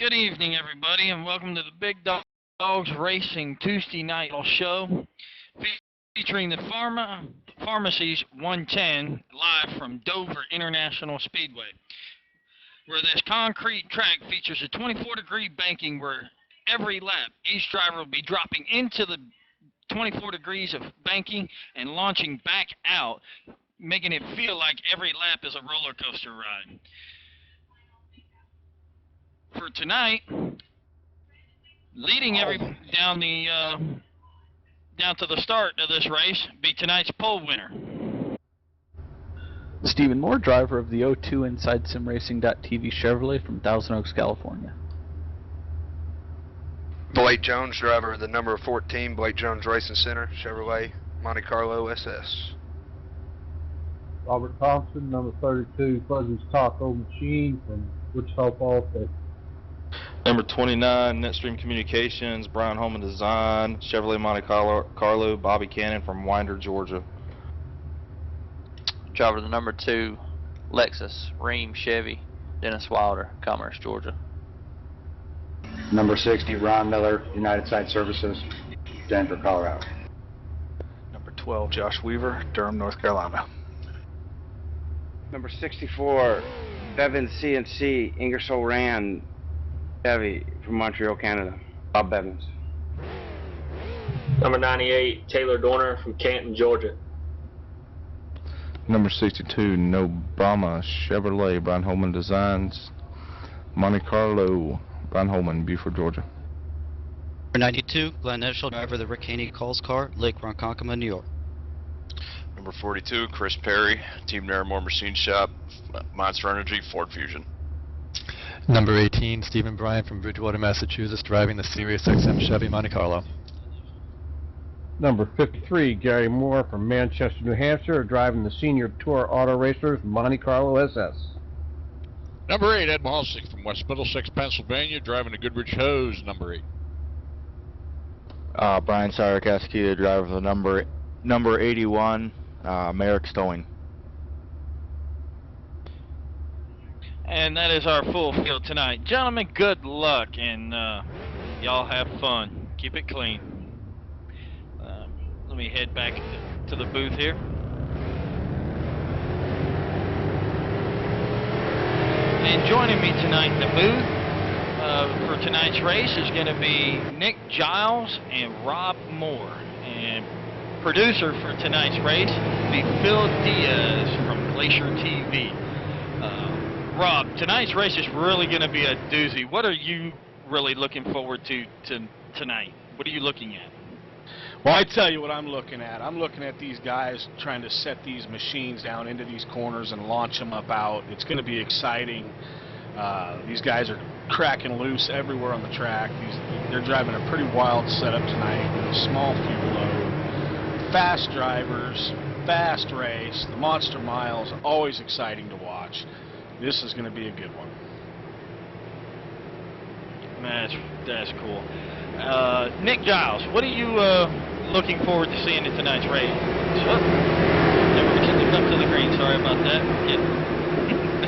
Good evening, everybody, and welcome to the Big Dogs Racing Tuesday night show featuring the Pharmacies 110 live from Dover International Speedway, where this concrete track features a 24-degree banking where every lap each driver will be dropping into the 24 degrees of banking and launching back out, making it feel like every lap is a roller coaster ride. For tonight, leading down to the start of this race, be tonight's pole winner. Stephen Moore, driver of the O2 Inside SimRacing.tv Chevrolet from Thousand Oaks, California. Blake Jones, driver of the number 14 Blake Jones Racing Center Chevrolet Monte Carlo SS. Robert Thompson, number 32 Fuzzy's Taco Machine from Wichita Falls, Texas. Number 29, Netstream Communications, Brian Holman Design, Chevrolet Monte Carlo, Bobby Cannon from Winder, Georgia. Driver of the number 2, Lexus, Ream Chevy, Dennis Wilder, Commerce, Georgia. Number 60, Ron Miller, United Site Services, Denver, Colorado. Number 12, Josh Weaver, Durham, North Carolina. Number 64, Bevan CNC, Ingersoll Rand, Chevy from Montreal, Canada. Bob Bevins. Number 98, Taylor Dorner from Canton, Georgia. Number 62, No Brahma, Chevrolet, Brian Holman Designs, Monte Carlo, Brian Holman, Beaufort, Georgia. Number 92, Glenn Eschel, driver of the Rick Haney Calls car, Lake Ronkonkoma, New York. Number 42, Chris Perry, Team Naramore Machine Shop, Monster Energy, Ford Fusion. Number 18, Stephen Bryan from Bridgewater, Massachusetts, driving the Sirius XM Chevy Monte Carlo. Number 53, Gary Moore from Manchester, New Hampshire, driving the Senior Tour Auto Racers Monte Carlo SS. Number 8, Ed Malsick from West Middlesex, Pennsylvania, driving the Goodrich Hose, number 8. Brian Sierakowski, driver of the number 81, Merrick Stowing. And that is our full field tonight. Gentlemen, good luck, and y'all have fun. Keep it clean. Let me head back to the booth here. And joining me tonight in the booth for tonight's race is going to be Nick Giles and Rob Moore. And producer for tonight's race will be Phil Diaz from GlacierTV. Rob, tonight's race is really going to be a doozy. What are you really looking forward to tonight? What are you looking at? Well, I tell you what I'm looking at. I'm looking at these guys trying to set these machines down into these corners and launch them up out. It's going to be exciting. These guys are cracking loose everywhere on the track. They're driving a pretty wild setup tonight with a small fuel load. Fast drivers, fast race, the Monster Miles, always exciting to watch. This is going to be a good one. That's cool. Nick Giles, what are you looking forward to seeing in tonight's race? Never listened up to the green. Sorry about that. Get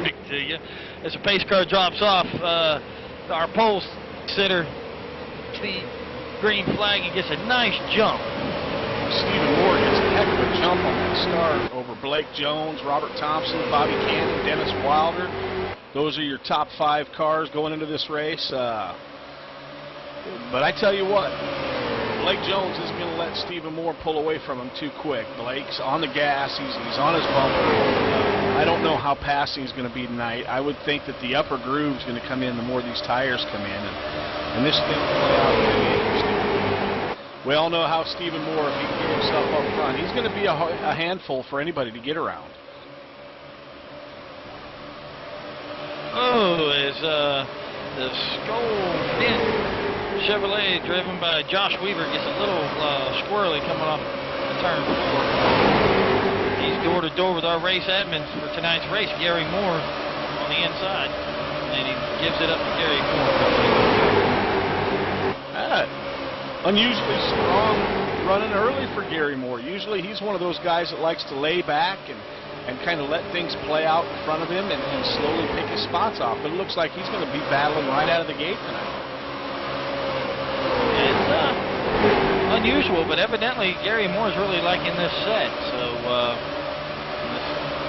back to you. As the pace car drops off, our pole sitter, the green flag, and gets a nice jump. Stephen Moore gets a heck of a jump on that start over Blake Jones, Robert Thompson, Bobby Cannon, Dennis Wilder. Those are your top 5 cars going into this race. But I tell you what, Blake Jones isn't going to let Stephen Moore pull away from him too quick. Blake's on the gas. He's on his bumper. I don't know how passing is going to be tonight. I would think that the upper groove is going to come in the more these tires come in. And this thing will play out very interesting. We all know how Stephen Moore, if he can get himself up front, he's going to be a handful for anybody to get around. Oh, as the Skull Chevrolet, driven by Josh Weaver, gets a little squirrely coming off the turn 4. He's door to door with our race admins for tonight's race, Gary Moore on the inside, and he gives it up to Gary Moore. Unusually strong running early for Gary Moore. Usually he's one of those guys that likes to lay back and and kind of let things play out in front of him and slowly pick his spots off. But it looks like he's going to be battling right out of the gate tonight. It's unusual, but evidently Gary Moore's really liking this set. So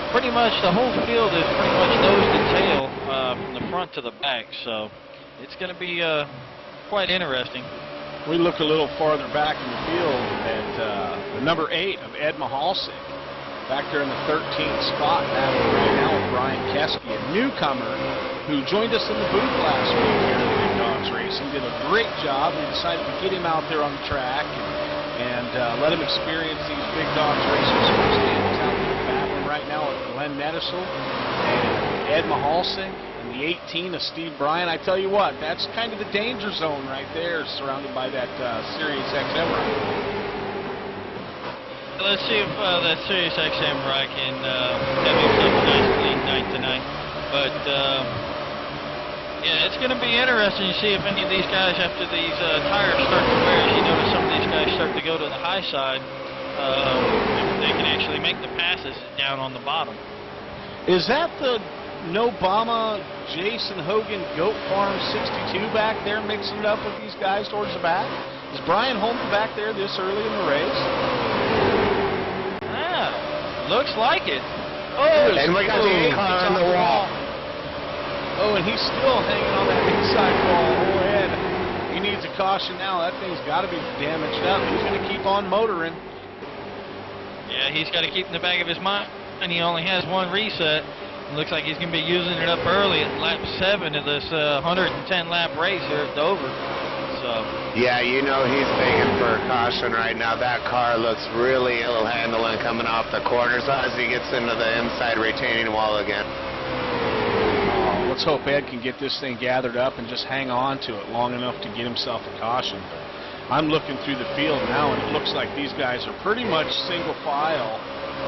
pretty much the whole field is pretty much nose to tail from the front to the back. So it's going to be quite interesting. We look a little farther back in the field at the number 8 of Ed Mahalsik. Back there in the 13th spot, battling right now with Brian Keski, a newcomer who joined us in the booth last week here at Big Dogs Racing. Did a great job. We decided to get him out there on the track and let him experience these Big Dogs racers firsthand. He's out there battling right now with Glenn Nettisel and Ed Mahalsik and the 18 of Steve Bryan. I tell you what, that's kind of the danger zone right there, surrounded by that Sirius XM ride. Let's see if that Sirius XM ride can have himself a nice clean night tonight. But yeah, it's going to be interesting to see if any of these guys, after these tires start to wear, as you notice some of these guys start to go to the high side, if they can actually make the passes down on the bottom. Is that the Nobama Jason Hogan Goat Farm 62 back there mixing it up with these guys towards the back? Is Brian Holman back there this early in the race? Looks like it. Oh, and we got the car on the wall. Oh, and he's still hanging on that inside wall. Oh, Ed, he needs a caution now. That thing's got to be damaged up. He's going to keep on motoring. Yeah, he's got to keep in the back of his mind, and he only has one reset. It looks like he's going to be using it up early at lap 7 of this 110-lap race here at Dover. Yeah, you know he's begging for a caution right now. That car looks really ill handling coming off the corners as he gets into the inside retaining wall again. Oh, let's hope Ed can get this thing gathered up and just hang on to it long enough to get himself a caution. I'm looking through the field now, and it looks like these guys are pretty much single file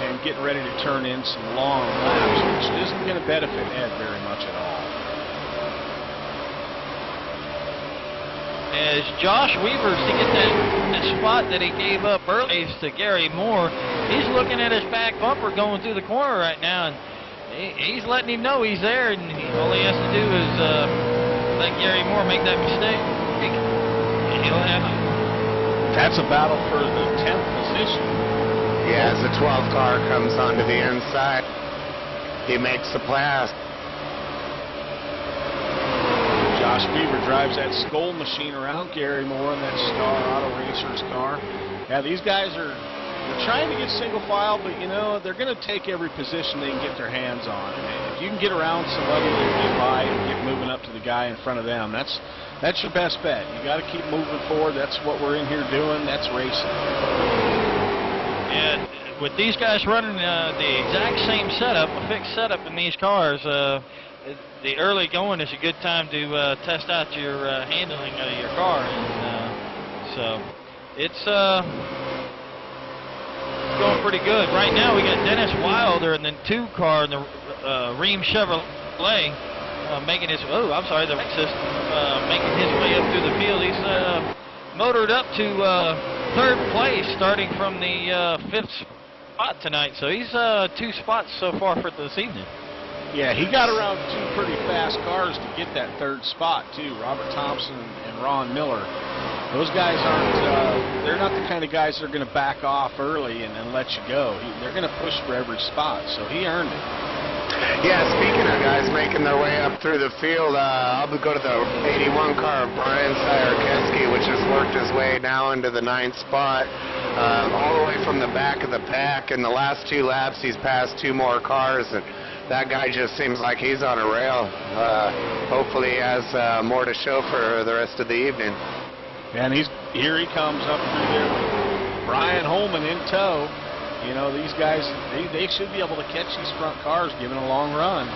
and getting ready to turn in some long laps, which isn't going to benefit Ed very much at all. As Josh Weaver's to get that spot that he gave up early to Gary Moore, he's looking at his back bumper going through the corner right now, and he's letting him know he's there, and all he has to do is let Gary Moore make that mistake. He'll have it. That's a battle for the 10th position. Yeah, as the 12 car comes onto the inside, he makes the pass. Josh Beaver drives that Skoll machine around Gary Moore in that Star Auto Racers car. Yeah, these guys they're trying to get single file, but you know, they're going to take every position they can get their hands on. And if you can get around somebody and get by and get moving up to the guy in front of them, that's your best bet. You got to keep moving forward. That's what we're in here doing. That's racing. Yeah, with these guys running the exact same setup, a fixed setup in these cars, the early going is a good time to test out your handling of your car, and so it's going pretty good. Right now we got Dennis Wilder in the 2 car in the Ream Chevrolet making his the Lexus making his way up through the field. He's motored up to 3rd place, starting from the 5th spot tonight. So he's 2 spots so far for this evening. Yeah, he got around 2 pretty fast cars to get that 3rd spot, too. Robert Thompson and Ron Miller. Those guys they're not the kind of guys that are going to back off early and let you go. They're going to push for every spot, so he earned it. Yeah, speaking of guys making their way up through the field, I'll go to the 81 car of Brian Sierkeski, which has worked his way now into the 9th spot, all the way from the back of the pack. In the last 2 laps, he's passed 2 more cars, and that guy just seems like he's on a rail. Hopefully he has more to show for the rest of the evening. And here he comes up through there. Brian Holman in tow. You know, these guys, they should be able to catch these front cars given a long run.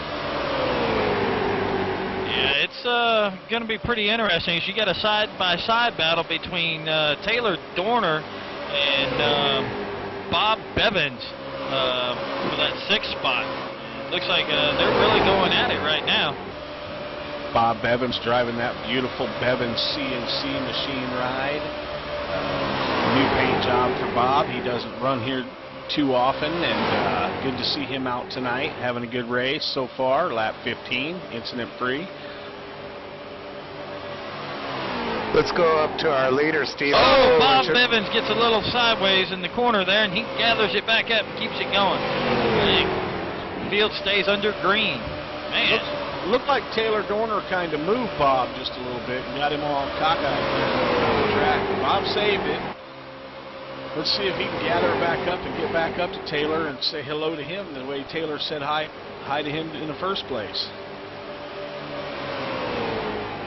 Yeah, it's going to be pretty interesting. You got a side-by-side battle between Taylor Dorner and Bob Bevins for that 6th spot. Looks like they're really going at it right now. Bob Bevins driving that beautiful Bevins CNC machine ride. New paint job for Bob. He doesn't run here too often, and good to see him out tonight, having a good race so far. Lap 15, incident-free. Let's go up to our leader, Steve. Oh, Bob Bevins gets a little sideways in the corner there, and he gathers it back up and keeps it going. The field stays under green. Man. Looked like Taylor Dorner kind of moved Bob just a little bit and got him all cockeyed on the track. Bob saved it. Let's see if he can gather back up and get back up to Taylor and say hello to him the way Taylor said hi to him in the first place.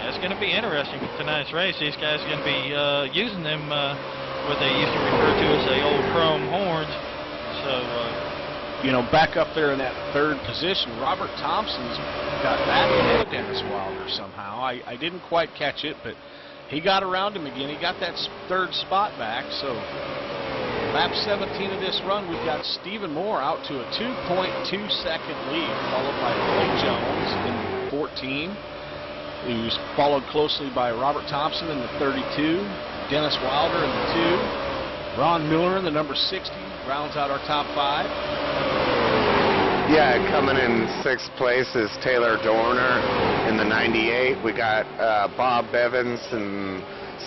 It's going to be interesting for tonight's race. These guys are going to be using them, what they used to refer to as the old chrome horns. So, you know, back up there in that third position, Robert Thompson's got back ahead of Dennis Wilder somehow. I didn't quite catch it, but he got around him again. He got that third spot back. So, lap 17 of this run, we've got Stephen Moore out to a 2.2-second lead, followed by Blake Jones in 14. He was followed closely by Robert Thompson in the 32, Dennis Wilder in the 2, Ron Miller in the number 60, rounds out our top 5. Yeah, coming in 6th place is Taylor Dorner in the 98. We got Bob Bevins in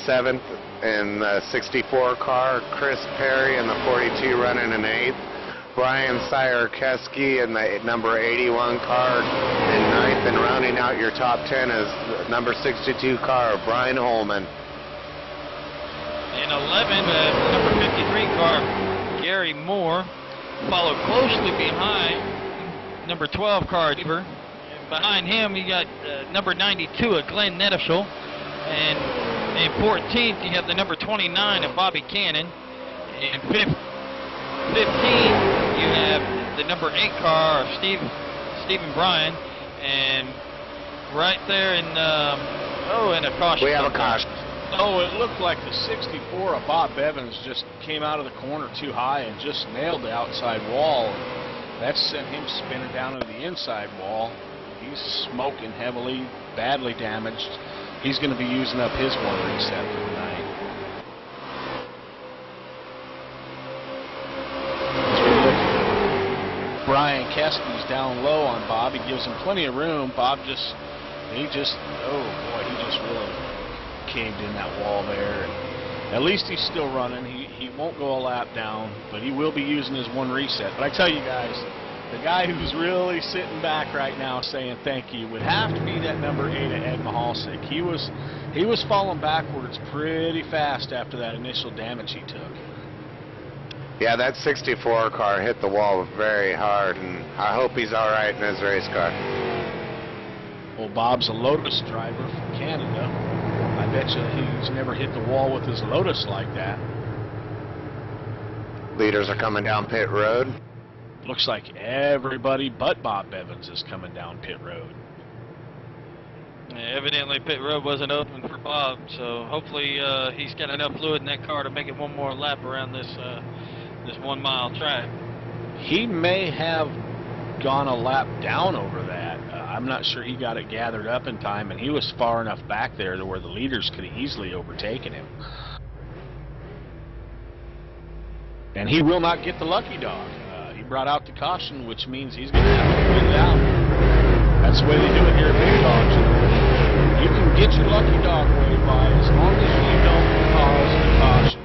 7th in the 64 car, Chris Perry in the 42 running in 8th. Brian Sire-Keski in the number 81 car in 9th, and rounding out your top 10 is the number 62 car, Brian Holman. In 11, number 53 car, Gary Moore, followed closely behind number 12 car, Deaver. Behind him, you got number 92, Glenn Nettershall. And in 14th, you have the number 29 of Bobby Cannon. In 15, you have the number 8 car of Stephen Bryan, and right there in in a caution. We have a caution. Oh, it looked like the 64 of Bob Bevins just came out of the corner too high and just nailed the outside wall. That sent him spinning down into the inside wall. He's smoking heavily, badly damaged. He's going to be using up his one reset for the night. Brian Keski's down low on Bob. He gives him plenty of room. Bob he just really caved in that wall there. At least he's still running. He won't go a lap down, but he will be using his one reset. But I tell you guys, the guy who's really sitting back right now saying thank you would have to be that number 8 of Ed Mahalsick. He was falling backwards pretty fast after that initial damage he took. Yeah, that 64 car hit the wall very hard, and I hope he's all right in his race car. Well, Bob's a Lotus driver from Canada. I bet you he's never hit the wall with his Lotus like that. Leaders are coming down pit road. Looks like everybody but Bob Bevins is coming down pit road. Yeah, evidently pit road wasn't open for Bob, so hopefully he's got enough fluid in that car to make it one more lap around this 1 mile track. He may have gone a lap down over that. I'm not sure he got it gathered up in time, and he was far enough back there to where the leaders could have easily overtaken him. And he will not get the lucky dog. He brought out the caution, which means he's going to have to win it out. That's the way they do it here at BigDogs. You can get your lucky dog waved by as long as you don't cause the caution.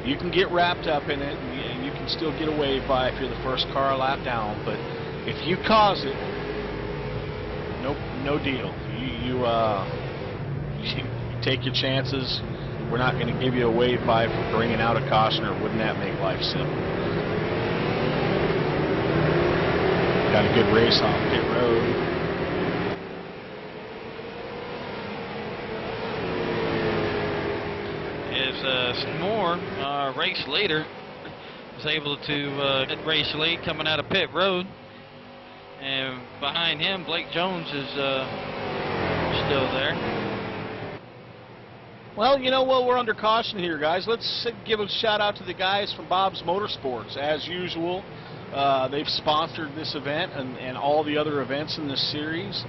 You can get wrapped up in it, and you can still get a wave by if you're the first car a lap down. But if you cause it, no deal. You take your chances. We're not going to give you a wave by for bringing out a caution, or wouldn't that make life simple? Got a good race off pit road. Moore, race leader, was able to get race lead coming out of pit road, and behind him Blake Jones is still there. Well, you know what, we're under caution here, guys. Let's give a shout out to the guys from Bob's Motorsports. As usual, they've sponsored this event and all the other events in this series.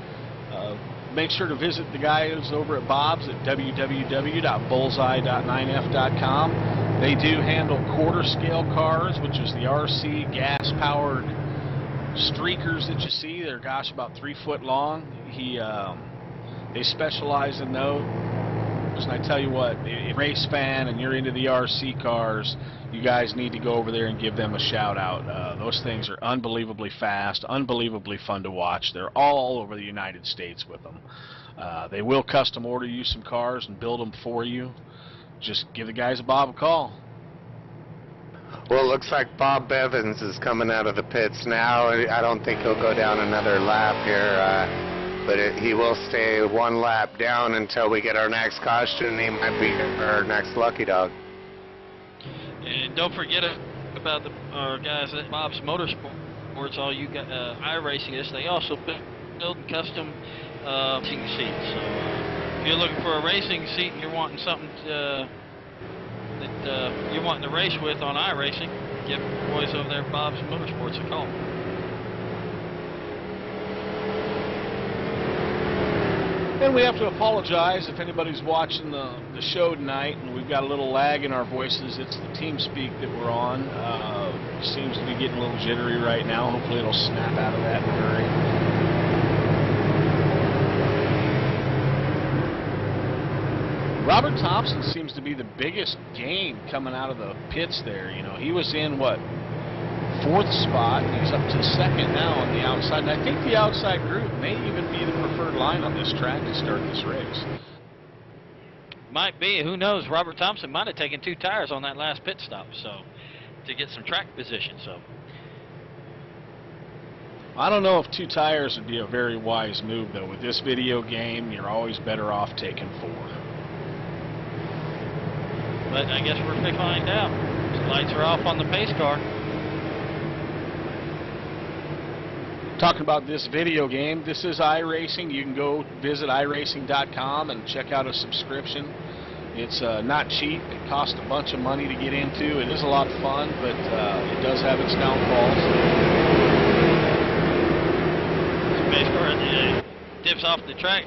Make sure to visit the guys over at Bob's at www.bullseye.9f.com. They do handle quarter scale cars, which is the RC gas-powered streakers that you see. They're, gosh, about 3 foot long. They specialize in those. And I tell you what, if you're a race fan and you're into the RC cars, you guys need to go over there and give them a shout out. Those things are unbelievably fast, unbelievably fun to watch. They're all over the United States with them. They will custom order you some cars and build them for you. Just give the guys Bob a call. Well, it looks like Bob Bevins is coming out of the pits now. I don't think he'll go down another lap here, but he will stay 1 lap down until we get our next caution. He might be our next lucky dog. And don't forget about the guys at Bob's Motorsports. All you got iRacing, they also build custom racing seats. So if you're looking for a racing seat and you're wanting something that you're wanting to race with on iRacing, give the boys over there at Bob's Motorsports a call. And we have to apologize if anybody's watching the show tonight and we've got a little lag in our voices. It's the TeamSpeak that we're on. Seems to be getting a little jittery right now. Hopefully it'll snap out of that in a hurry. Robert Thompson seems to be the biggest gain coming out of the pits there. You know, he was in, what, 4th spot. He's up to 2nd now on the outside. And I think the outside group may even be the preferred line on this track to start this race. Might be. Who knows? Robert Thompson might have taken 2 tires on that last pit stop, so to get some track position. So I don't know if 2 tires would be a very wise move, though. With this video game, you're always better off taking 4. But I guess we're going to find out. The lights are off on the pace car. Talking about this video game, this is iRacing. You can go visit iRacing.com and check out a subscription. It's not cheap. It costs a bunch of money to get into. It is a lot of fun, but it does have its downfalls. The pace car dips off the track.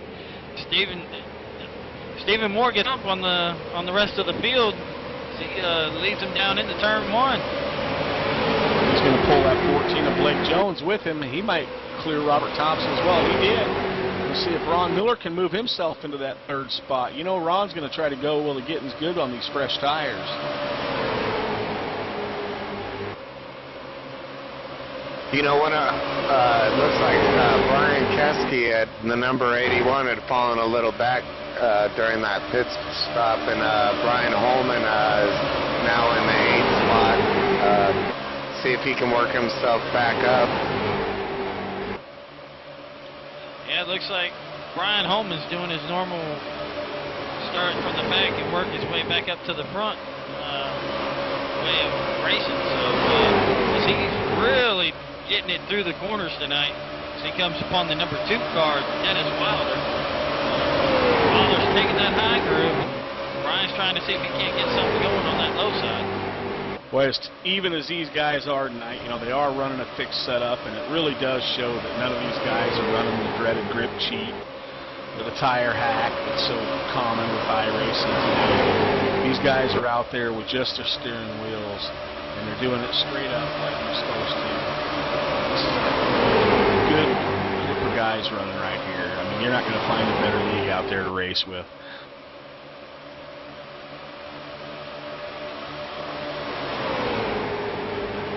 Stephen Moore gets up on the rest of the field. He leads him down into turn 1. He's going to pull that 14 of Blake Jones with him. He might clear Robert Thompson as well. He did. We'll see if Ron Miller can move himself into that 3rd spot. You know, Ron's going to try to go while the getting's good on these fresh tires. You know what? It looks like Brian Keski at the number 81 had fallen a little back during that pit stop, and Brian Holman is now in the 8th spot. See if he can work himself back up. Yeah, it looks like Brian Holman's doing his normal start from the back and work his way back up to the front way of racing. So he's really getting it through the corners tonight. As he comes upon the number 2 car, Dennis Wilder. Wilder's taking that high groove. Brian's trying to see if he can't get something going on that low side. Well, as even as these guys are tonight, you know, they are running a fixed setup, and it really does show that none of these guys are running the dreaded grip cheat or the tire hack that's so common with iRacing today. These guys are out there with just their steering wheels, and they're doing it straight up like they're supposed to. This is a good group of guys running right here. I mean, you're not going to find a better league out there to race with.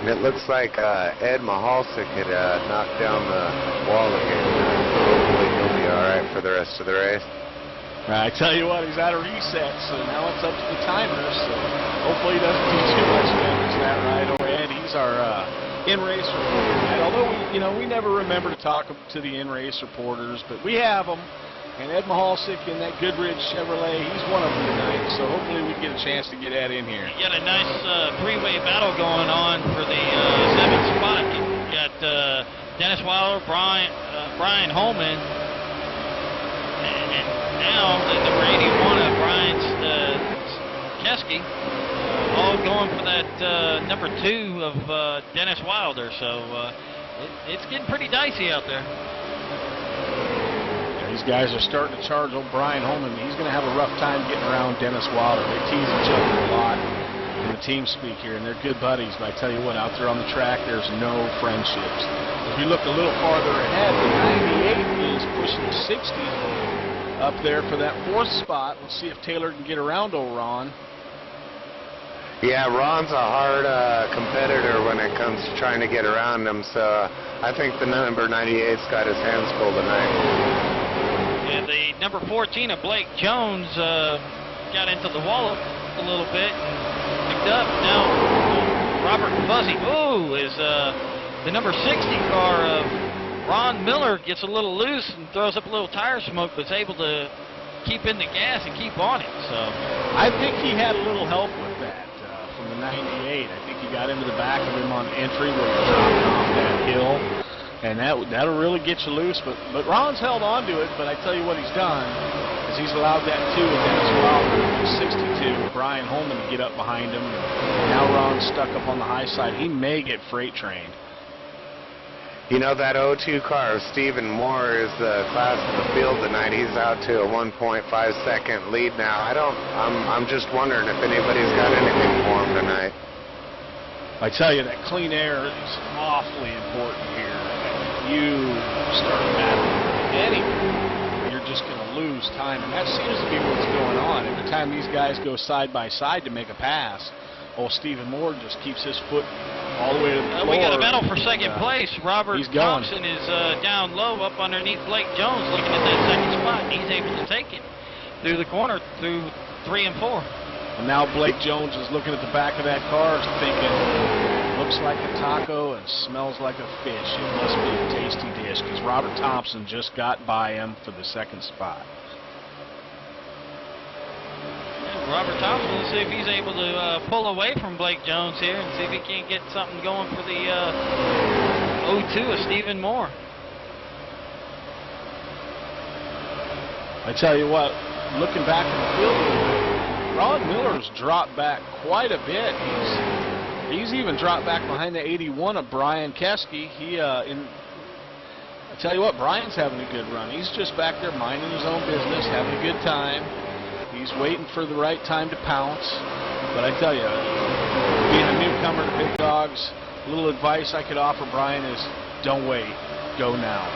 It looks like Ed Mahalsik had knocked down the wall again. Hopefully he'll be all right for the rest of the race. I tell you what, he's out of reset, so now it's up to the timers. So hopefully he doesn't do too much damage that right away. Ed, he's our in-race reporter tonight. Although we never remember to talk to the in-race reporters, but we have them. And Ed Mahalsik in that Goodrich Chevrolet, he's one of them tonight. So hopefully we get a chance to get Ed in here. You got a nice three-way battle going on for the 7th spot. You got Dennis Wilder, Brian Holman, and now the number 81 of Brian Keski, all going for that number 2 of Dennis Wilder. So it's getting pretty dicey out there. These guys are starting to charge old Brian Holman. He's going to have a rough time getting around Dennis Wilder. They tease each other a lot. And team speak here, and they're good buddies, but I tell you what, out there on the track, there's no friendships. If we look a little farther ahead, the 98 is pushing 60 up there for that 4th spot. Let's see if Taylor can get around old Ron. Yeah, Ron's a hard competitor when it comes to trying to get around him, so I think the number 98's got his hands full tonight. And the number 14 of Blake Jones got into the wall a little bit and picked up. Now Robert Fuzzy is the number 60 car of Ron Miller gets a little loose and throws up a little tire smoke, but is able to keep in the gas and keep on it. So I think he had a little help with that from the 98. I think he got into the back of him on entry where he dropped off that hill, and that'll really get you loose. But Ron's held on to it. But I tell you what he's done is he's allowed that 2 of Dennis Wilder, 62, Brian Holman to get up behind him. And now Ron's stuck up on the high side. He may get freight trained. You know, that 02 car of Stephen Moore is the class of the field tonight. He's out to a 1.5-second lead now. I'm just wondering if anybody's got anything for him tonight. I tell you, that clean air is awfully important here. If you start battling anything, you're just going to lose time, and that seems to be what's going on. Every time these guys go side by side to make a pass, old Stephen Moore just keeps his foot all the way to the floor. We got a battle for second place. Robert Thompson is down low up underneath Blake Jones looking at that second spot, and he's able to take it through the corner through 3 and 4. And now Blake Jones is looking at the back of that car thinking, looks like a taco and smells like a fish. It must be a tasty dish, because Robert Thompson just got by him for the second spot. Robert Thompson, let's see if he's able to pull away from Blake Jones here and see if he can't get something going for the 02 of Stephen Moore. I tell you what, looking back in the field a little bit, Ron Miller's dropped back quite a bit. He's even dropped back behind the 81 of Brian Keski. I tell you what, Brian's having a good run. He's just back there minding his own business, having a good time. He's waiting for the right time to pounce. But I tell you, being a newcomer to Big Dogs, a little advice I could offer Brian is don't wait, go now.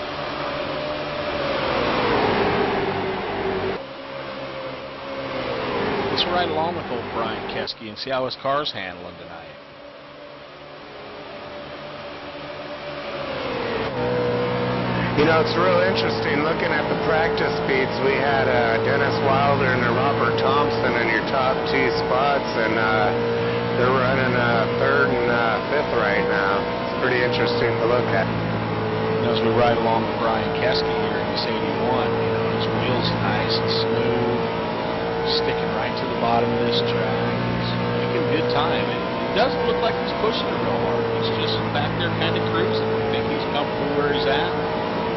Let's ride along with old Brian Keski and see how his car's handling tonight. You know, it's real interesting looking at the practice speeds. We had Dennis Wilder and Robert Thompson in your top 2 spots, and they're running 3rd and 5th right now. It's pretty interesting to look at. As we ride along with Brian Keski here in this 81, you know, his wheels nice and smooth, sticking right to the bottom of this track. He's making good time. It doesn't look like he's pushing it real hard. He's just back there kind of cruising. I think he's comfortable where he's at.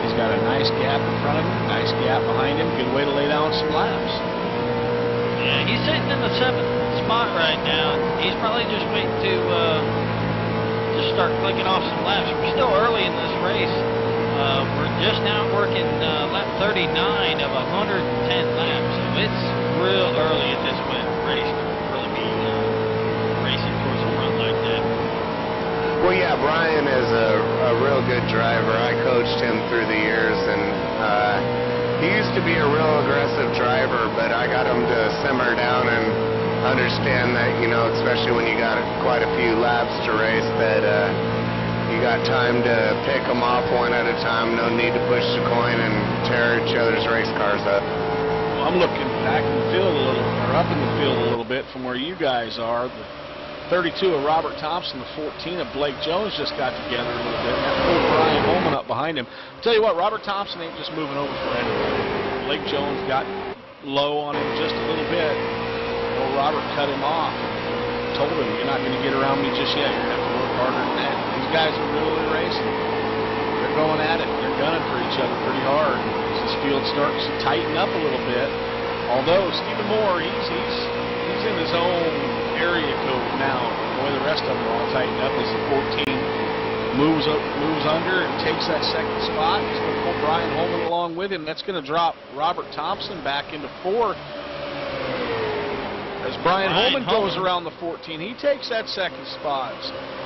He's got a nice gap in front of him, nice gap behind him. Good way to lay down some laps. Yeah, he's sitting in the 7th spot right now. He's probably just waiting to just start clicking off some laps. We're still early in this race. We're just now working lap 39 of 110 laps. So it's real early at this race to really be racing towards a run like that. Well, yeah, Brian is a real good driver. I coached him through the years, and he used to be a real aggressive driver, but I got him to simmer down and understand that, you know, especially when you got quite a few laps to race, that you got time to pick them off one at a time. No need to push the coin and tear each other's race cars up. Well, I'm looking back in the field a little, or up in the field a little bit from where you guys are. The 32 of Robert Thompson, the 14 of Blake Jones just got together a little bit. That pulled Brian Holman up behind him. I'll tell you what, Robert Thompson ain't just moving over for anything. Blake Jones got low on him just a little bit. Well, Robert cut him off. Told him, you're not going to get around me just yet. You're going to have to work harder than that. These guys are really racing. They're going at it. They're gunning for each other pretty hard. As this field starts to tighten up a little bit. Although Stephen Moore, he's in his own area code now. The way the rest of them are all tightened up is the 14 moves under and takes that second spot. He's going to pull Brian Holman along with him. That's going to drop Robert Thompson back into 4th. as Brian Holman goes around the 14. He takes that second spot.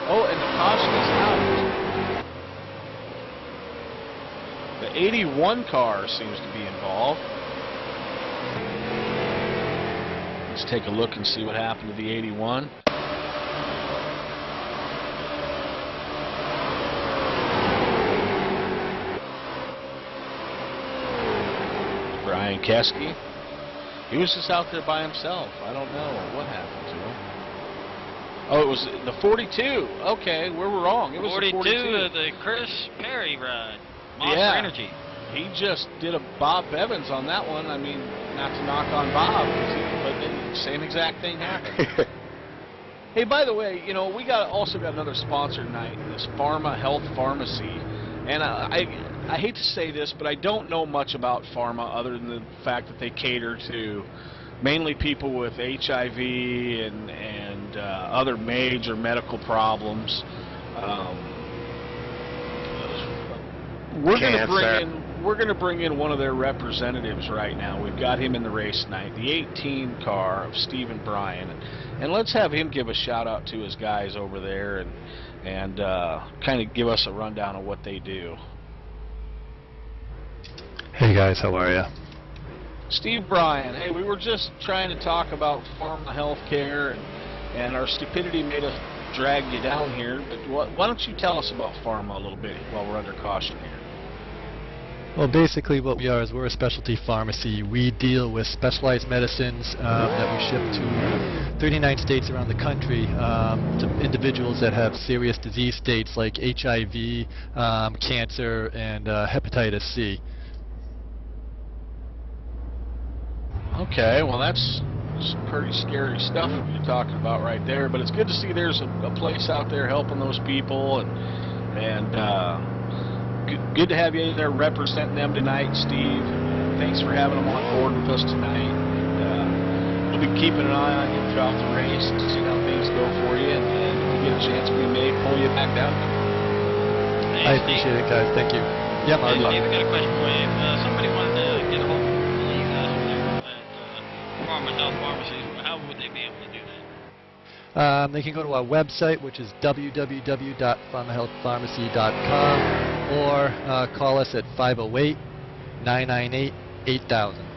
Oh, and the caution is out. The 81 car seems to be involved. Let's take a look and see what happened to the 81. Brian Keski. He was just out there by himself. I don't know what happened to him. Oh, it was the 42. Okay, we were wrong. It was 42 the 42. of the Chris Perry ride. Monster Yeah. Energy. He just did a Bob Evans on that one. I mean, not to knock on Bob, but the same exact thing happened. Hey, by the way, you know, we also got another sponsor tonight, this PharmaHealth Pharmacy. And I hate to say this, but I don't know much about pharma other than the fact that they cater to mainly people with HIV and other major medical problems. We're going to bring in one of their representatives right now. We've got him in the race tonight, the 18 car of Stephen Bryan, and let's have him give a shout out to his guys over there and kind of give us a rundown of what they do. Hey guys, how are you? Steve Bryan, hey, we were just trying to talk about pharma healthcare, and our stupidity made us drag you down here. But why don't you tell us about pharma a little bit while we're under caution here? Well, basically what we are is we're a specialty pharmacy. We deal with specialized medicines that we ship to 39 states around the country to individuals that have serious disease states like HIV, cancer, and hepatitis C. Okay, well that's some pretty scary stuff you're talking about right there, but it's good to see there's a place out there helping those people, and good to have you there representing them tonight, Steve. Thanks for having them on board with us tonight. We'll be keeping an eye on you throughout the race to see how things go for you, and if we get a chance, we may pull you back down. I appreciate it, guys. Thank you. Yeah, Hey, Steve, I got a question for you. If somebody wanted to get a hold of you guys over there at PharmaHealth Pharmacies, how would they be able to do that? They can go to our website, which is www.pharmahealthpharmacy.com, or call us at 508-998-8000.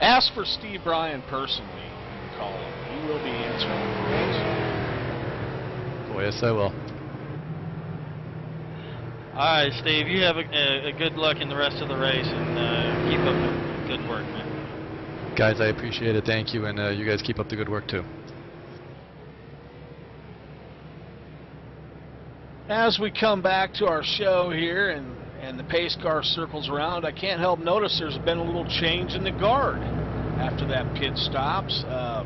Ask for Steve Bryan personally and call him. He will be answering the Oh, yes, I will. All right, Steve, you have a good luck in the rest of the race, and keep up the good work, man. Guys, I appreciate it. Thank you, and you guys keep up the good work, too. As we come back to our show here and the pace car circles around, I can't help notice there's been a little change in the guard after that pit stops.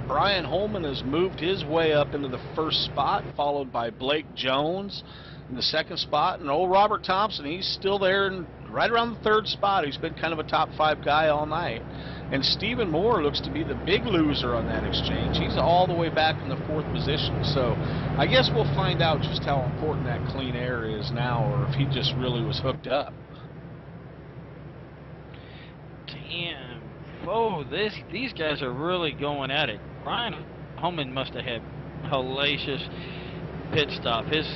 Brian Holman has moved his way up into the first spot, followed by Blake Jones in the second spot, and old Robert Thompson, he's still there and right around the third spot. He's been kind of a top 5 guy all night. And Stephen Moore looks to be the big loser on that exchange. He's all the way back in the 4th position. So I guess we'll find out just how important that clean air is now, or if he just really was hooked up. Damn. Oh, these guys are really going at it. Brian Holman must have had hellacious pit stop. His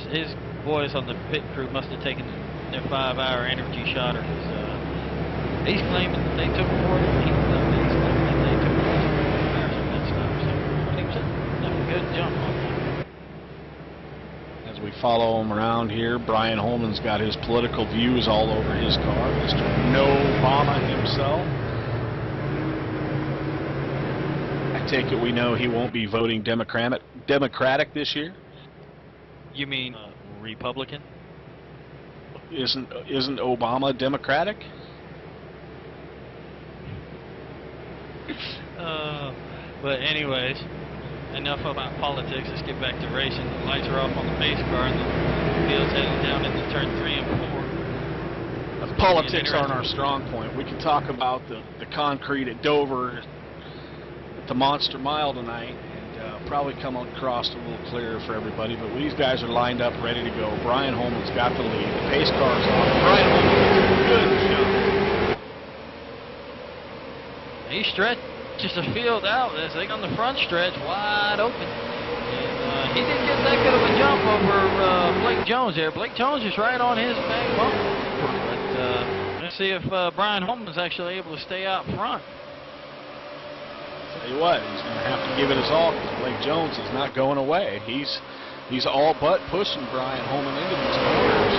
boys on the pit crew must have taken their 5-hour energy shotter. He's claiming that they took more than he's claiming that they took 2 hours of pit stop. So he was a good jump on that. As we follow him around here, Brian Holman's got his political views all over his car. Mr. No Obama himself. I take it we know he won't be voting Democratic this year? You mean Republican? Isn't Obama Democratic? But anyways, enough about politics. Let's get back to racing. The lights are off on the pace car, and the field's heading down into turn 3 and 4. Politics aren't our strong point. We can talk about the concrete at Dover at the Monster Mile tonight, and probably come across a little clearer for everybody. But these guys are lined up, ready to go. Brian Holman's got the lead. The pace car's off. Brian Holman, good jump. He's stretching. stretches the field out as they go on the front stretch wide open. And he didn't get that good of a jump over Blake Jones there. Blake Jones is right on his back bumper. But let's see if Brian Holman's actually able to stay out front. Tell you what, he's going to have to give it his all because Blake Jones is not going away. He's all but pushing Brian Holman into these corners.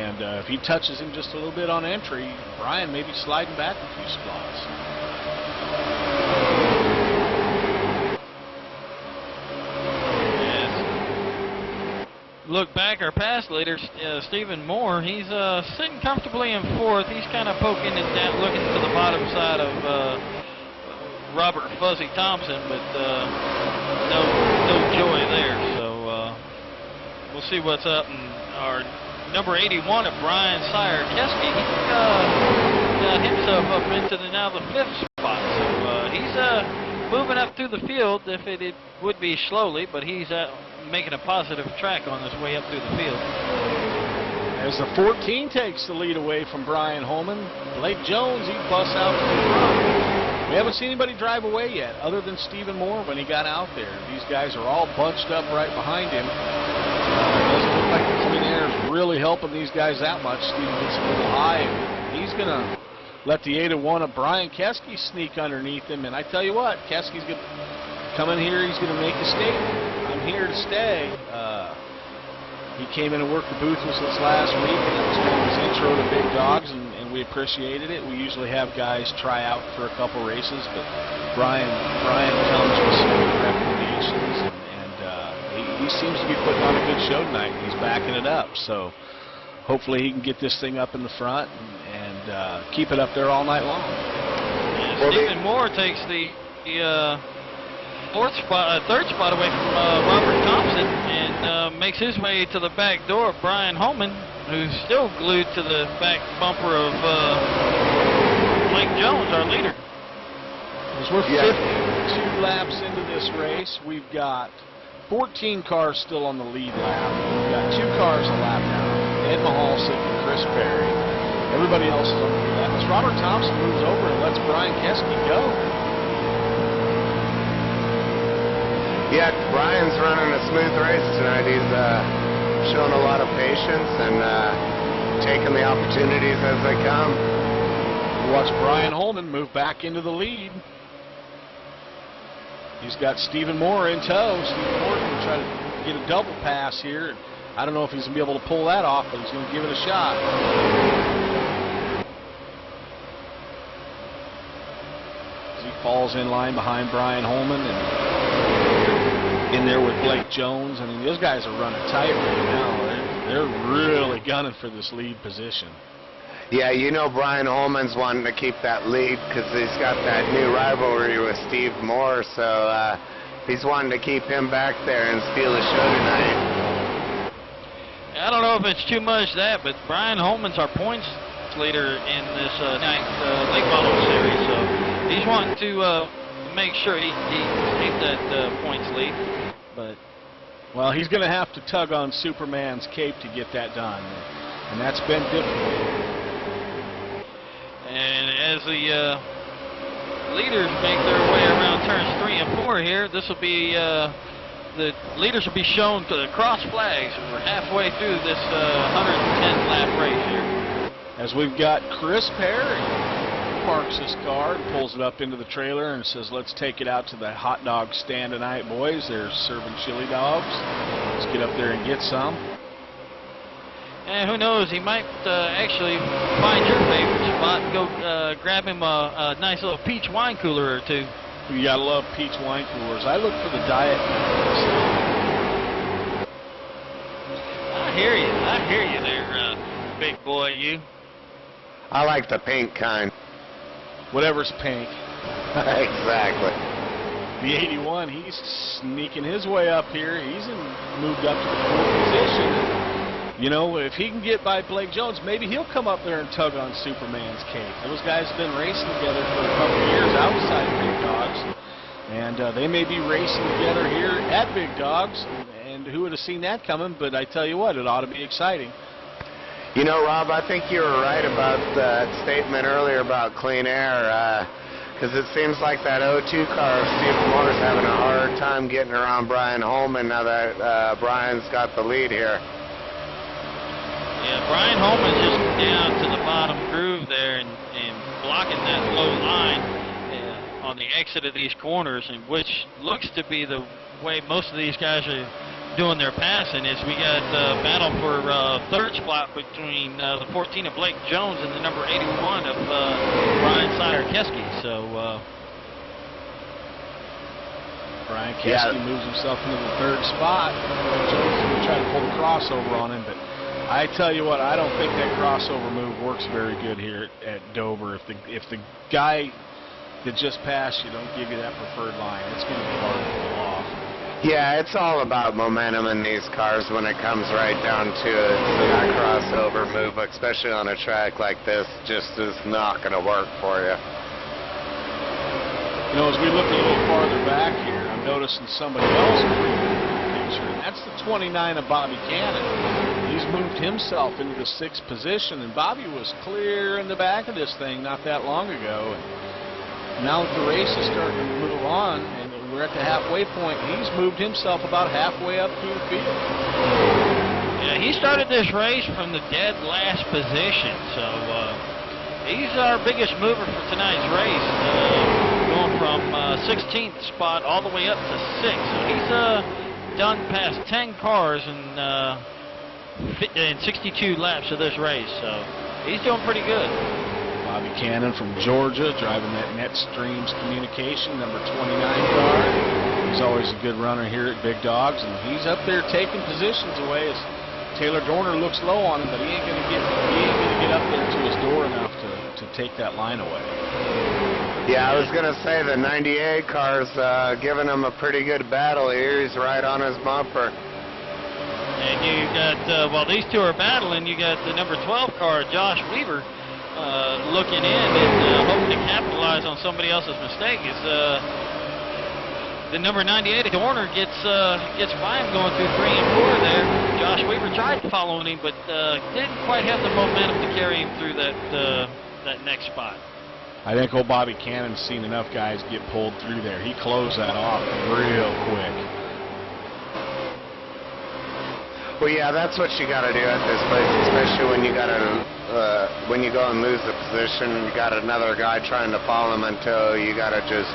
And if he touches him just a little bit on entry, Brian may be sliding back a few spots. Look back, our pass leader, Stephen Moore, he's sitting comfortably in fourth. He's kind of poking it down, looking to the bottom side of Robert Fuzzy Thompson, but no joy there. So we'll see what's up. And our number 81 of Brian Sire-Keski, he got himself up into now the 5th spot. So he's moving up through the field. If it would be slowly, but he's making a positive track on his way up through the field. As the 14 takes the lead away from Brian Holman, Blake Jones, he busts out from the front. We haven't seen anybody drive away yet, other than Stephen Moore when he got out there. These guys are all bunched up right behind him. It doesn't look like the clean air is really helping these guys that much. Stephen gets a little high, and he's going to let the 8-1 of Brian Keski sneak underneath him. And I tell you what, Keski's going to come in here, he's going to make a statement. I'm here to stay. He came in and worked the booth with us last week, and that was kind of his intro to Big Dogs, and we appreciated it. We usually have guys try out for a couple races, but Brian comes with some recommendations, and he seems to be putting on a good show tonight. He's backing it up, so hopefully he can get this thing up in the front and keep it up there all night long. Stephen Moore takes the third spot away from Robert Thompson and makes his way to the back door of Brian Holman, who's still glued to the back bumper of Blake Jones, our leader. As we're 52 laps into this race, we've got 14 cars still on the lead lap. We've got 2 cars a lap down, Ed Mahalsick and Chris Perry. Everybody else is on the lead lap. As Robert Thompson moves over and lets Brian Keski go. Yeah, Brian's running a smooth race tonight. He's showing a lot of patience and taking the opportunities as they come. Watch Brian Holman move back into the lead. He's got Stephen Moore in tow. Stephen Moore can try to get a double pass here. I don't know if he's going to be able to pull that off, but he's going to give it a shot. As he falls in line behind Brian Holman and in there with Blake Jones. I mean, those guys are running tight right now. They're really gunning for this lead position. Yeah, you know Brian Holman's wanting to keep that lead because he's got that new rivalry with Steve Moore, so he's wanting to keep him back there and steal the show tonight. I don't know if it's too much that, but Brian Holman's our points leader in this ninth Lake Model Series, so he's wanting to make sure he keeps that points lead. But well, he's going to have to tug on Superman's cape to get that done, and that's been difficult. And as the leaders make their way around turns 3 and 4 here, this will be the leaders will be shown to the cross flags. We're halfway through this 110 lap race here. As we've got Chris Perry parks his car and pulls it up into the trailer and says, let's take it out to the hot dog stand tonight, boys. They're serving chili dogs. Let's get up there and get some. And who knows, he might actually find your favorite spot and go grab him a nice little peach wine cooler or two. You gotta love peach wine coolers. I look for the diet. I hear you there, big boy, you. I like the pink kind. Whatever's pink. Exactly. The 81, he's sneaking his way up here. He's moved up to the 4th position. You know, if he can get by Blake Jones, maybe he'll come up there and tug on Superman's cape. Those guys have been racing together for a couple of years outside of Big Dogs, and they may be racing together here at Big Dogs. And who would have seen that coming? But I tell you what, it ought to be exciting. You know, Rob, I think you were right about that statement earlier about clean air. because it seems like that 02 car, Stephen Moore's having a hard time getting around Brian Holman now that Brian's got the lead here. Yeah, Brian Holman's just down to the bottom groove there and blocking that low line on the exit of these corners, and which looks to be the way most of these guys are doing their passing. Is we got battle for third spot between the 14 of Blake Jones and the number 81 of Brian Sire-Keski. So Brian Keski moves himself into the third spot. Jones is going to try to pull the crossover on him, but I tell you what, I don't think that crossover move works very good here at Dover. If the guy that just passed you don't give you that preferred line, it's going to be hard to pull off. Yeah, it's all about momentum in these cars when it comes right down to it. So that crossover move, especially on a track like this, just is not going to work for you. You know, as we look a little farther back here, I'm noticing somebody else in the picture, and that's the 29 of Bobby Cannon. He's moved himself into the 6th position, and Bobby was clear in the back of this thing not that long ago. And now that the race is starting to move on, and we're at the halfway point, he's moved himself about halfway up through the field. Yeah, he started this race from the dead last position, so he's our biggest mover for tonight's race, going from 16th spot all the way up to 6th. So he's done past 10 cars in 62 laps of this race, so he's doing pretty good. Bobby Cannon from Georgia driving that Netstreams Communication number 29 car. He's always a good runner here at BigDogs, and he's up there taking positions away as Taylor Dorner looks low on him, but he ain't gonna get up there to his door enough to take that line away. Yeah, I was gonna say the 98 car's giving him a pretty good battle here. He's right on his bumper. And you got, while these two are battling, you got the number 12 car, Josh Weaver, looking in and hoping to capitalize on somebody else's mistake. Is the number 98 Dorner gets by him going through 3 and 4 there. Josh Weaver tried following him, but didn't quite have the momentum to carry him through that next spot. I think old Bobby Cannon's seen enough guys get pulled through there. He closed that off real quick. Well, yeah, that's what you got to do at this place, especially when you got to when you go and lose the position. You got another guy trying to follow him until you got to just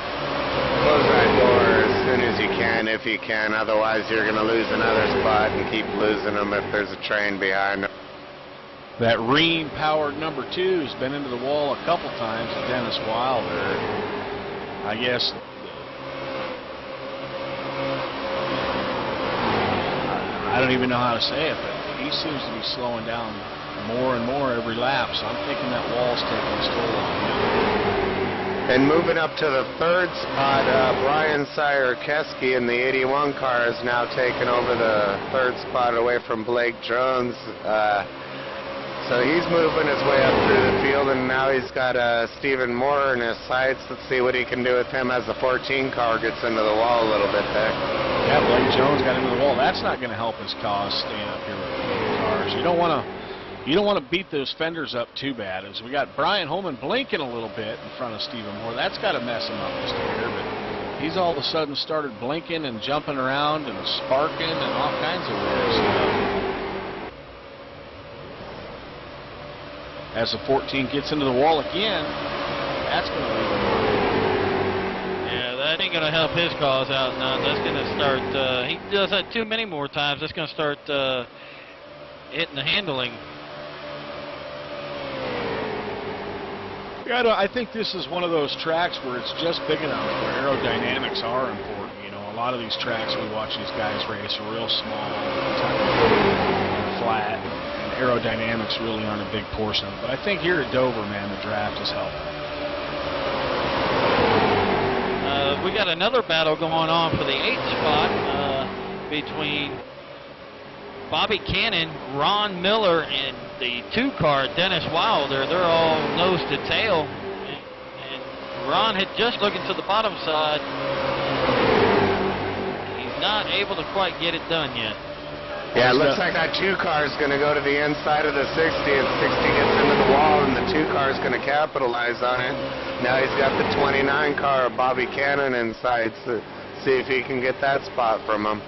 close that door as soon as you can, if you can. Otherwise, you're going to lose another spot and keep losing them if there's a train behind them. That Rheem-powered number 2's been into the wall a couple times with Dennis Wilder. I guess I don't even know how to say it, but he seems to be slowing down more and more every lap, so I'm thinking that wall's taking its toll on him. And moving up to the 3rd spot, Brian Sire-Keski in the 81 car is now taking over the 3rd spot away from Blake Jones. So he's moving his way up through the field, and now he's got Stephen Moore in his sights. Let's see what he can do with him as the 14 car gets into the wall a little bit there. Yeah, Blake Jones got into the wall. That's not going to help his cause staying up here with the cars. You don't want to beat those fenders up too bad. As we got Brian Holman blinking a little bit in front of Stephen Moore. That's got to mess him up just a hair, but he's all of a sudden started blinking and jumping around and sparking and all kinds of weird stuff. As the 14 gets into the wall again, that's going to leave him. Yeah, that ain't going to help his cause out none. That's going to start, he does that too many more times. That's going to start hitting the handling. Yeah, I think this is one of those tracks where it's just big enough where aerodynamics are important. You know, a lot of these tracks we watch these guys race are real small and flat. Aerodynamics really aren't a big portion of it. But I think here at Dover, man, the draft is helping. We got another battle going on for the 8th spot between Bobby Cannon, Ron Miller, and the 2 car, Dennis Wilder. They're all nose to tail. And Ron had just looking to the bottom side. He's not able to quite get it done yet. Yeah, it looks like that 2 car is going to go to the inside of the 60, and 60 gets into the wall, and the 2 car is going to capitalize on it. Now he's got the 29 car of Bobby Cannon inside, so see if he can get that spot from him.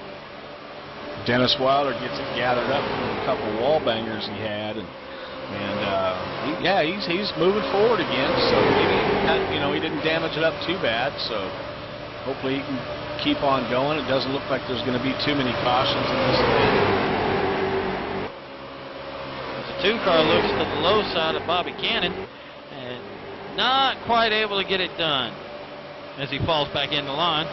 Dennis Wilder gets it gathered up from a couple wall bangers he had, and he's moving forward again. So maybe he didn't damage it up too bad. So hopefully he can keep on going. It doesn't look like there's going to be too many cautions in this thing. The 2 car looks to the low side of Bobby Cannon and not quite able to get it done as he falls back in the line.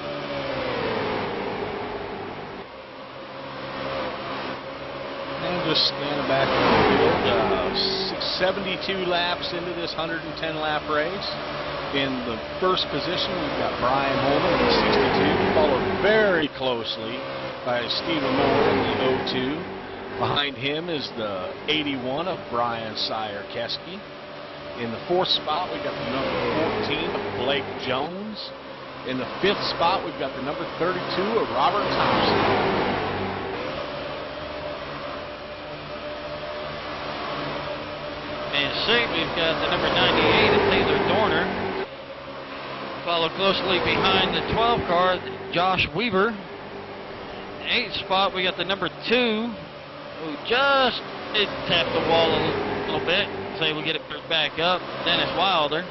And just standing back in the field, 72 laps into this 110 lap race. In the first position, we've got Brian Holman in the 62, followed very closely by Stephen Moore in the 02. Behind him is the 81 of Brian Sire-Keski. In the 4th spot, we've got the number 14 of Blake Jones. In the 5th spot, we've got the number 32 of Robert Thompson. And 6th, we've got the number 98 of Taylor Dorner. Followed closely behind the 12 car, Josh Weaver. 8th spot, we got the number 2, who just did tap the wall a little bit, so we'll get it back up, Dennis Wilder.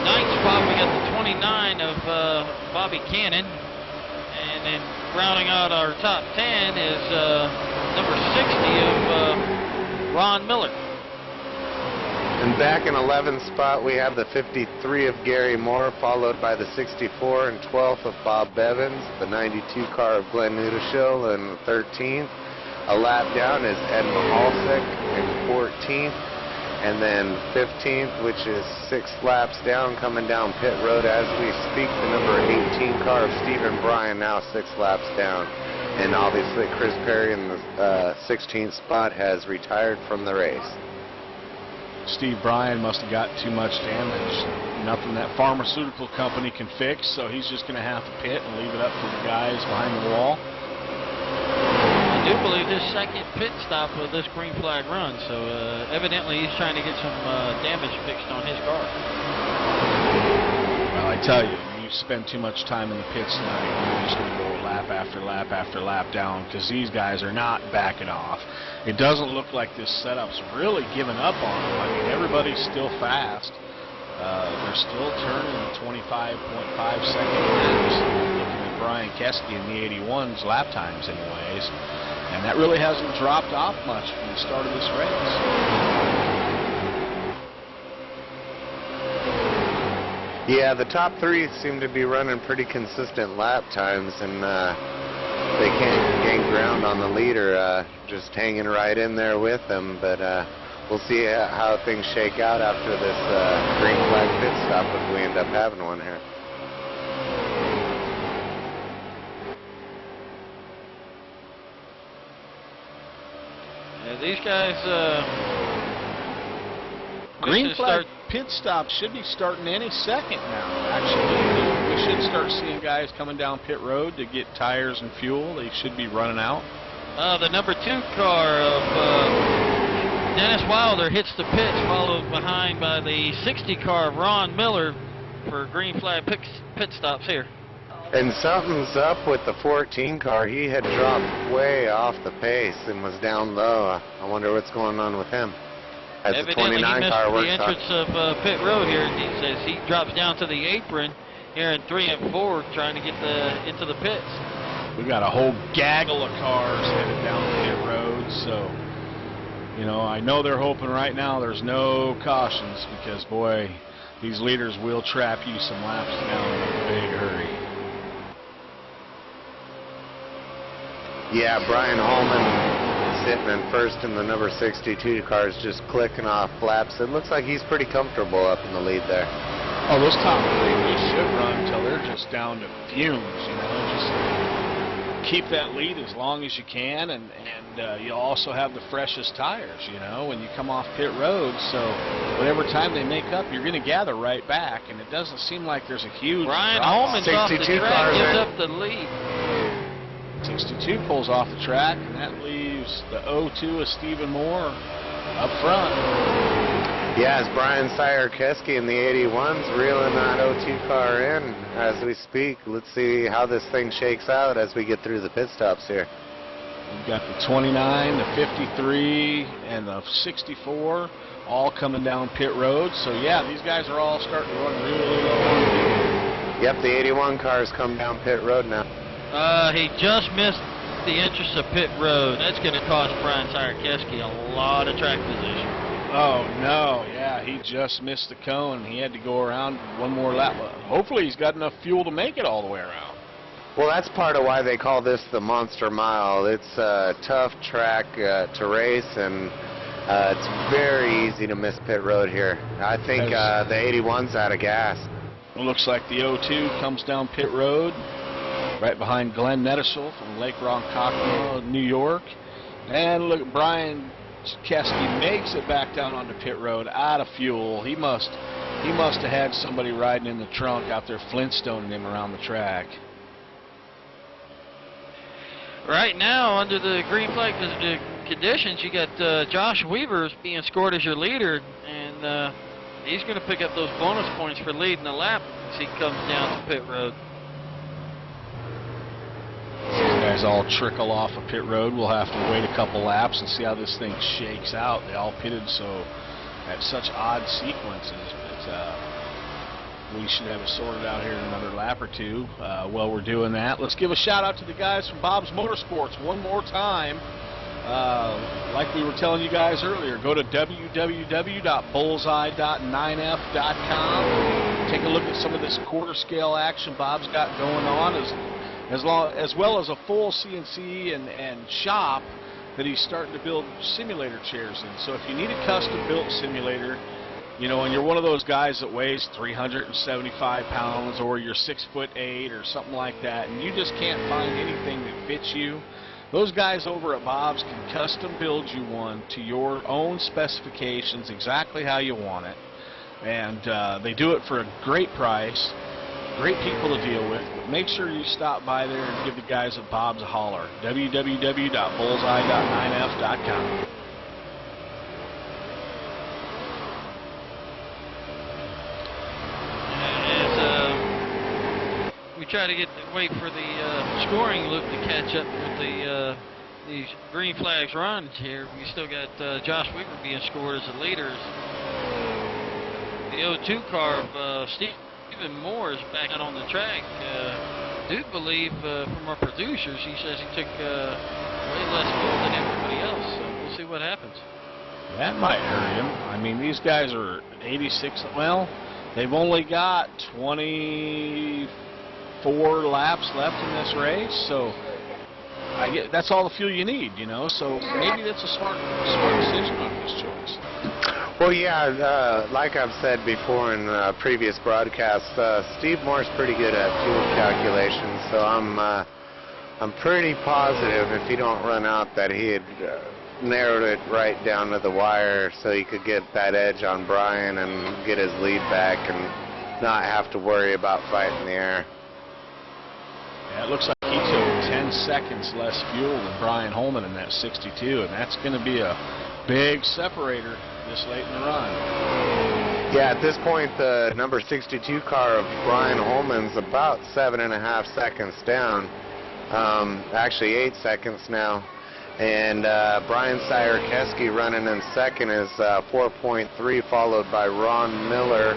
9th spot, we got the 29 of Bobby Cannon. And then rounding out our top 10 is number 60 of Ron Miller. And back in 11th spot, we have the 53 of Gary Moore, followed by the 64 and 12th of Bob Bevins, the 92 car of Glenn Nudishill, and the 13th. A lap down is Ed Mahalsik in 14th, and then 15th, which is 6 laps down, coming down pit road as we speak, the number 18 car of Stephen Bryan, now 6 laps down. And obviously Chris Perry in the 16th spot has retired from the race. Steve Bryan must have got too much damage. Nothing that pharmaceutical company can fix, so he's just going to have to pit and leave it up to the guys behind the wall. I do believe this second pit stop of this green flag run, so evidently he's trying to get some damage fixed on his car. Well, I tell you, you spend too much time in the pits tonight, you're just going to go lap after lap after lap down, because these guys are not backing off. It doesn't look like this setup's really given up on them. I mean, everybody's still fast. They're still turning 25.5 second laps. Looking at Brian Keski in the 81's lap times anyways. And that really hasn't dropped off much from the start of this race. Yeah, the top 3 seem to be running pretty consistent lap times, and they can't gain ground on the leader, just hanging right in there with them. But we'll see how things shake out after this green flag pit stop if we end up having one here. Yeah, these guys... green flag pit stop should be starting any second now, actually. We should start seeing guys coming down pit road to get tires and fuel. They should be running out. The number 2 car of Dennis Wilder hits the pits, followed behind by the 60 car of Ron Miller for green flag pit stops here. And something's up with the 14 car. He had dropped way off the pace and was down low. I wonder what's going on with him. As Evidently, the 29 he missed car the works entrance of pit road here. He says he drops down to the apron here in 3 and 4, trying to get into the pits. We've got a whole gaggle of cars headed down pit road, so I know they're hoping right now there's no cautions, because boy, these leaders will trap you some laps down in a big hurry. Yeah, Brian Holman sitting in first in the number 62 car is just clicking off laps. It looks like he's pretty comfortable up in the lead there. Oh, those top 3, they should run until they're just down to fumes, just keep that lead as long as you can, and you also have the freshest tires, when you come off pit road, so whatever time they make up, you're going to gather right back, and it doesn't seem like there's a huge Brian drop-off. Holman's off the track, gives up the lead. So 62 pulls off the track, and that leaves the 02 of Stephen Moore up front. Yeah, as Brian Sire-Keski in the 81's reeling that 02 car in as we speak. Let's see how this thing shakes out as we get through the pit stops here. We've got the 29, the 53, and the 64 all coming down pit road. So, yeah, these guys are all starting to run really low. Yep, the 81 cars come down pit road now. He just missed the entrance of pit road. That's going to cost Brian Sire-Keski a lot of track position. Oh, no, yeah, he just missed the cone. He had to go around one more lap. Hopefully he's got enough fuel to make it all the way around. Well, that's part of why they call this the Monster Mile. It's a tough track to race, and it's very easy to miss pit road here. I think the 81's out of gas. It looks like the 02 comes down pit road right behind Glenn Nettershall from Lake Ronkonkoma, New York. And look, Brian Keski makes it back down onto pit road out of fuel. He must have had somebody riding in the trunk out there Flintstoning him around the track. Right now, under the green flag conditions, you got Josh Weaver being scored as your leader, and he's going to pick up those bonus points for leading the lap as he comes down to pit road. These guys all trickle off of pit road. We'll have to wait a couple laps and see how this thing shakes out. They all pitted so at such odd sequences, but we should have it sorted out here in another lap or two. While we're doing that, let's give a shout out to the guys from Bob's Motorsports one more time. Like we were telling you guys earlier, go to www.bullseye.9f.com. Take a look at some of this quarter scale action Bob's got going on, as well as a full CNC and shop that he's starting to build simulator chairs in. So if you need a custom built simulator, you know, and you're one of those guys that weighs 375 pounds, or you're 6'8" or something like that, and you just can't find anything that fits you, those guys over at Bob's can custom build you one to your own specifications, exactly how you want it. And they do it for a great price, great people to deal with. But make sure you stop by there and give the guys at Bob's a holler. www.bullseye.9f.com. We try to wait for the scoring loop to catch up with these green flags runs here. We still got Josh Weaver being scored as the leaders. The 02 car of Stephen Moore is back out on the track. Do believe from our producers, he says he took way less fuel than everybody else. So we'll see what happens. That might hurt him. I mean, these guys are 86. Well, they've only got 24 laps left in this race, so that's all the fuel you need, you know. So maybe that's a smart decision on his choice. Well, yeah, like I've said before in previous broadcasts, Steve Moore's pretty good at fuel calculations, so I'm pretty positive if he don't run out that he had narrowed it right down to the wire so he could get that edge on Brian and get his lead back and not have to worry about fighting the air. Yeah, it looks like he took 10 seconds less fuel than Brian Holman in that 62, and that's going to be a big separator this late in the run. Yeah, at this point, the number 62 car of Brian Holman's about 7.5 seconds down. Actually, 8 seconds now. And Brian Sire-Keski running in second is 4.3, followed by Ron Miller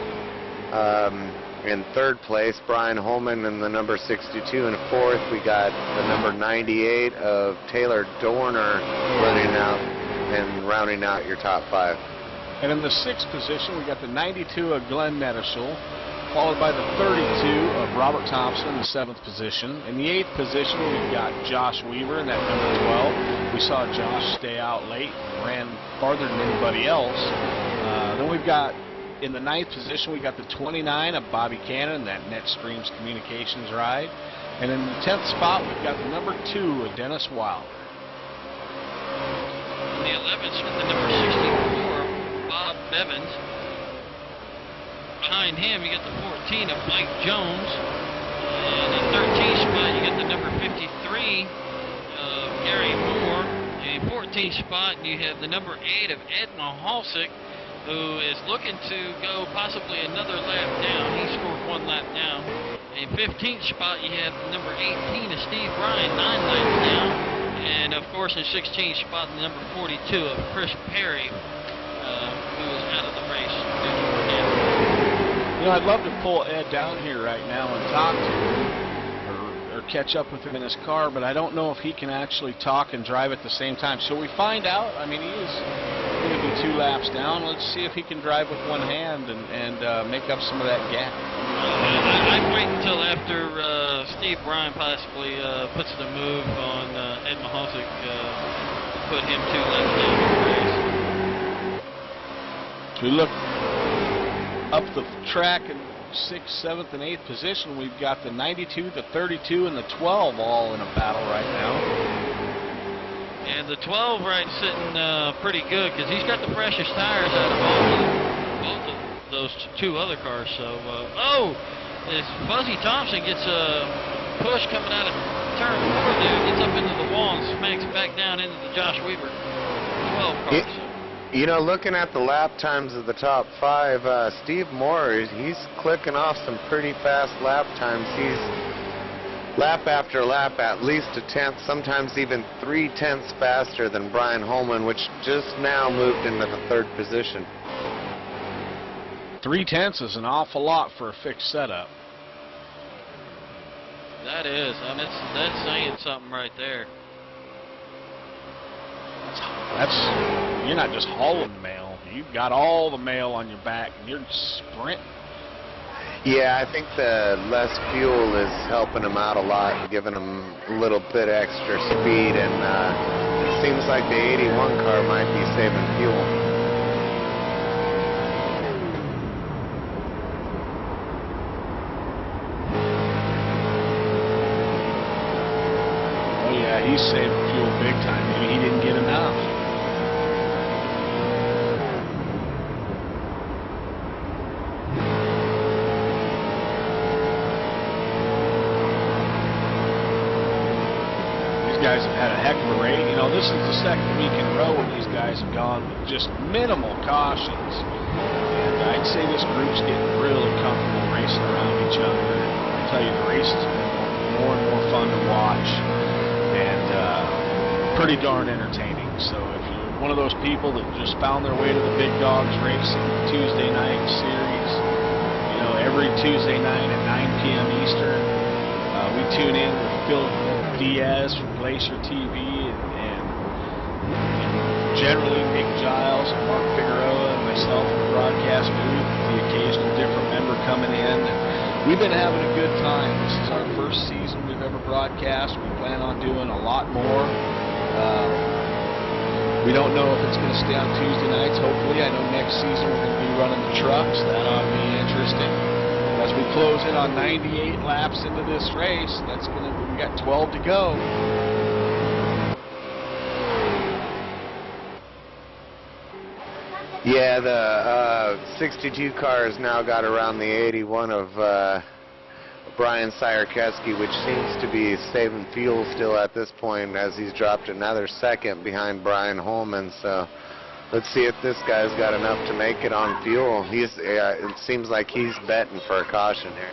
in third place. Brian Holman in the number 62 in fourth. We got the number 98 of Taylor Dorner running out and rounding out your top five. And in the sixth position, we got the 92 of Glenn Nettershall, followed by the 32 of Robert Thompson in the seventh position. In the eighth position, we've got Josh Weaver in that number 12. We saw Josh stay out late and ran farther than anybody else. Then we've got, in the ninth position, we got the 29 of Bobby Cannon, that NetStreams Communications ride. And in the 10th spot, we've got the number 2 of Dennis Wilder. In the 11th, the number 64, Bob Bevins. Behind him, you get the 14 of Mike Jones. And in the 13th spot, you get the number 53 15th spot, you have the number 8 of Ed Mahalsick, who is looking to go possibly another lap down. He scored 1 lap down. In 15th spot, you have the number 18 of Steve Bryan, 9 laps down. And of course, in 16th spot, the number 42 of Chris Perry, who is out of the race due to poor damage. You know, I'd love to pull Ed down here right now and talk to him, or catch up with him in his car, but I don't know if he can actually talk and drive at the same time. Shall we find out? I mean, he is going to be 2 laps down. Let's see if he can drive with one hand and make up some of that gap. I'd wait until after Steve Bryan possibly puts the move on Ed Mahalsick, put him 2 laps down in the race. We look up the track in 6th, 7th, and 8th position. We've got the 92, the 32, and the 12 all in a battle right now. And the 12 right sitting pretty good because he's got the freshest tires out of both of those 2 other cars. So, as Fuzzy Thompson gets a push coming out of turn 4 there, gets up into the wall and smacks back down into the Josh Weaver 12 car. You know, looking at the lap times of the top 5, Steve Moore, he's clicking off some pretty fast lap times. He's lap after lap at least a tenth, sometimes even 3/10 faster than Brian Holman, which just now moved into the 3rd position. 3/10 is an awful lot for a fixed setup. That is. I mean, that's saying something right there. You're not just hauling mail. You've got all the mail on your back, and you're sprinting. Yeah, I think the less fuel is helping him out a lot and giving him a little bit extra speed, and it seems like the 81 car might be saving fuel. Oh yeah, he's saving fuel big time. Maybe he didn't get enough. Guys have had a heck of a race. You know, this is the 2nd week in a row when these guys have gone with just minimal cautions. And I'd say this group's getting really comfortable racing around each other. And I tell you, the race has been more and more fun to watch and pretty darn entertaining. So if you're one of those people that just found their way to the Big Dogs Racing Tuesday night series, you know, every Tuesday night at 9 p.m. Eastern, we tune in with Phil Diaz from GlacierTV and generally Nick Giles and Mark Figueroa and myself in the broadcast booth, the occasional different member coming in. And we've been having a good time. This is our 1st season we've ever broadcast. We plan on doing a lot more. We don't know if it's going to stay on Tuesday nights. Hopefully, I know next season we're going to be running the trucks. That ought to be interesting. As we close in on 98 laps into this race, we got 12 to go. Yeah, the 62 car has now got around the 81 of Brian Sierkeski, which seems to be saving fuel still at this point, as he's dropped another 2nd behind Brian Holman. So let's see if this guy's got enough to make it on fuel. It seems like he's betting for a caution here.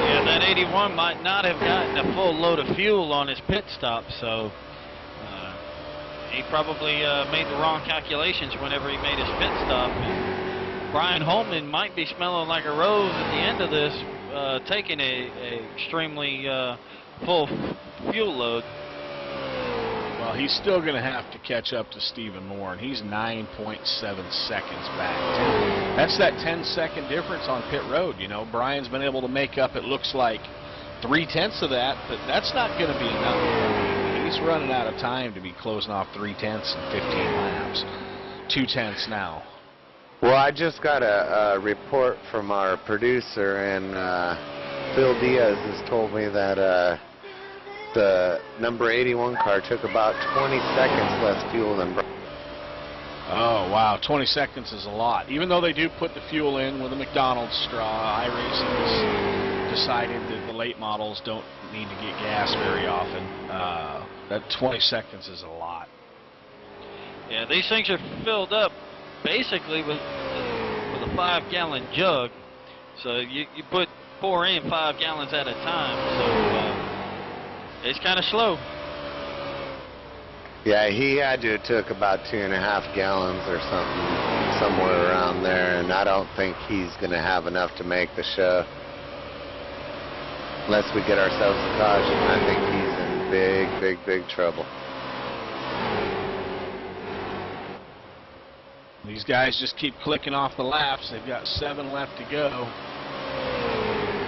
Yeah, that 81 might not have gotten a full load of fuel on his pit stop, so he probably made the wrong calculations whenever he made his pit stop. And Brian Holman might be smelling like a rose at the end of this, taking a extremely full fuel load. Well, he's still going to have to catch up to Stephen Moore, and he's 9.7 seconds back. That's that 10-second difference on pit road. You know, Brian's been able to make up, it looks like, 3/10 of that, but that's not going to be enough. I mean, he's running out of time to be closing off 3/10 in 15 laps. 2/10 now. Well, I just got a report from our producer, and Phil Diaz has told me that the number 81 car took about 20 seconds less fuel than Brian. Oh, wow. 20 seconds is a lot. Even though they do put the fuel in with a McDonald's straw, iRacing has decided that the late models don't need to get gas very often. That 20 seconds is a lot. Yeah, these things are filled up basically with a 5-gallon jug. So you pour in 5 gallons at a time. So it's kind of slow. Yeah, he had to have took about 2.5 gallons or something, somewhere around there, and I don't think he's going to have enough to make the show. Unless we get ourselves a caution, I think he's in big trouble. These guys just keep clicking off the laps. They've got 7 left to go.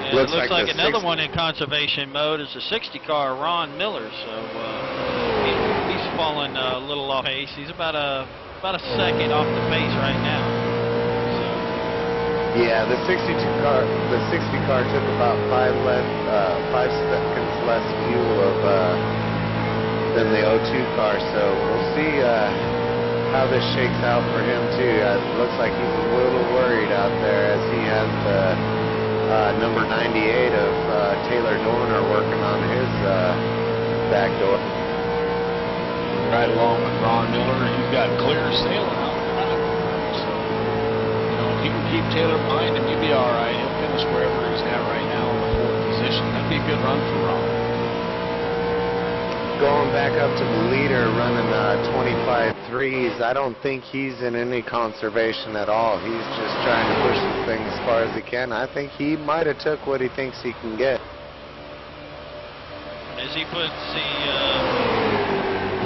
And it looks like another one in conservation mode is a 60 car, Ron Miller. So he's falling a little off pace. He's about a second off the pace right now. So. Yeah, the 60 car took about 5 seconds less fuel than the 02 car. So we'll see how this shakes out for him too. It looks like he's a little worried out there as he has the number 98 of Taylor Dorner working on his back door. Right along with Ron Miller, he's got clear sailing out front. So, you know, if he can keep Taylor behind him, he'll be all right. He'll finish wherever he's at right now in the 4th position. That'd be a good run for Ron. Going back up to the leader, running 25.3s. I don't think he's in any conservation at all. He's just trying to push this thing as far as he can. I think he might have took what he thinks he can get. As he puts the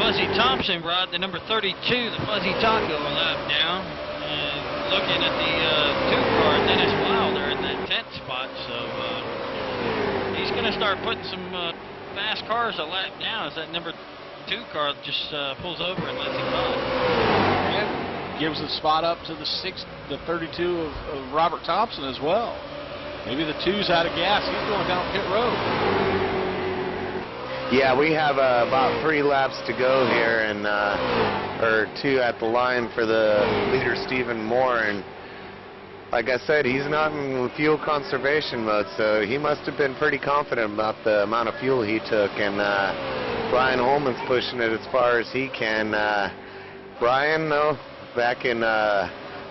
Fuzzy Thompson rod, the number 32, the Fuzzy Taco lap down, and looking at the 2-car, Dennis Wilder in that 10th spot. So he's going to start putting some fast cars a lap down as that number 2 car just pulls over and lets him by. And gives the spot up to the 32 of Robert Thompson as well. Maybe the 2's out of gas. He's going down pit road. Yeah, we have about 3 laps to go here, and or 2 at the line for the leader, Stephen Moore. And like I said, he's not in fuel conservation mode, so he must have been pretty confident about the amount of fuel he took. And Brian Holman's pushing it as far as he can. Brian, though, back in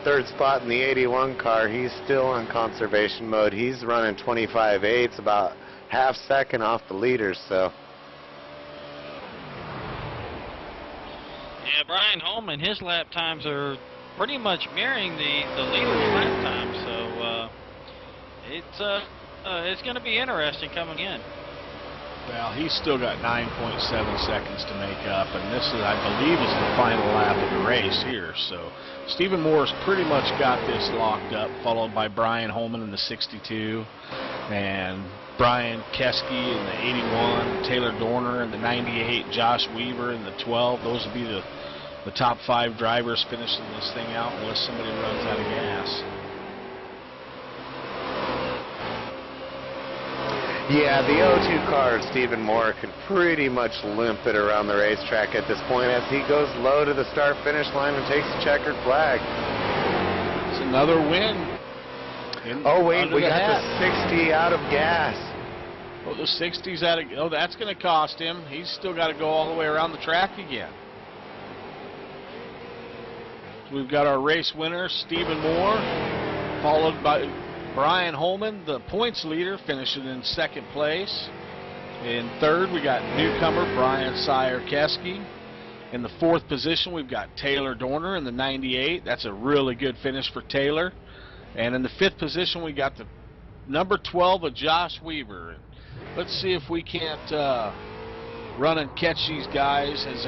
3rd spot in the 81 car, he's still in conservation mode. He's running 25.8s, about half second off the leaders. So. Yeah, Brian Holman, his lap times are pretty much mirroring the leader's lap time, so it's going to be interesting coming in. Well, he's still got 9.7 seconds to make up, and this is, I believe, is the final lap of the race here. So Stephen Moore's pretty much got this locked up, followed by Brian Holman in the 62, and Brian Keski in the 81, Taylor Dorner in the 98, Josh Weaver in the 12. Those will be the top 5 drivers finishing this thing out unless somebody runs out of gas. Yeah, the 02 car of Stephen Moore can pretty much limp it around the racetrack at this point as he goes low to the start-finish line and takes a checkered flag. It's another win. Oh, wait, we got the 60 out of gas. Oh, the 60's out of... Oh, that's going to cost him. He's still got to go all the way around the track again. So we've got our race winner, Stephen Moore, followed by Brian Holman, the points leader, finishing in 2nd place. In 3rd, we got newcomer Brian Keski. In the 4th position, we've got Taylor Dorner in the 98. That's a really good finish for Taylor. And in the 5th position, we got the number 12 of Josh Weaver. Let's see if we can't run and catch these guys as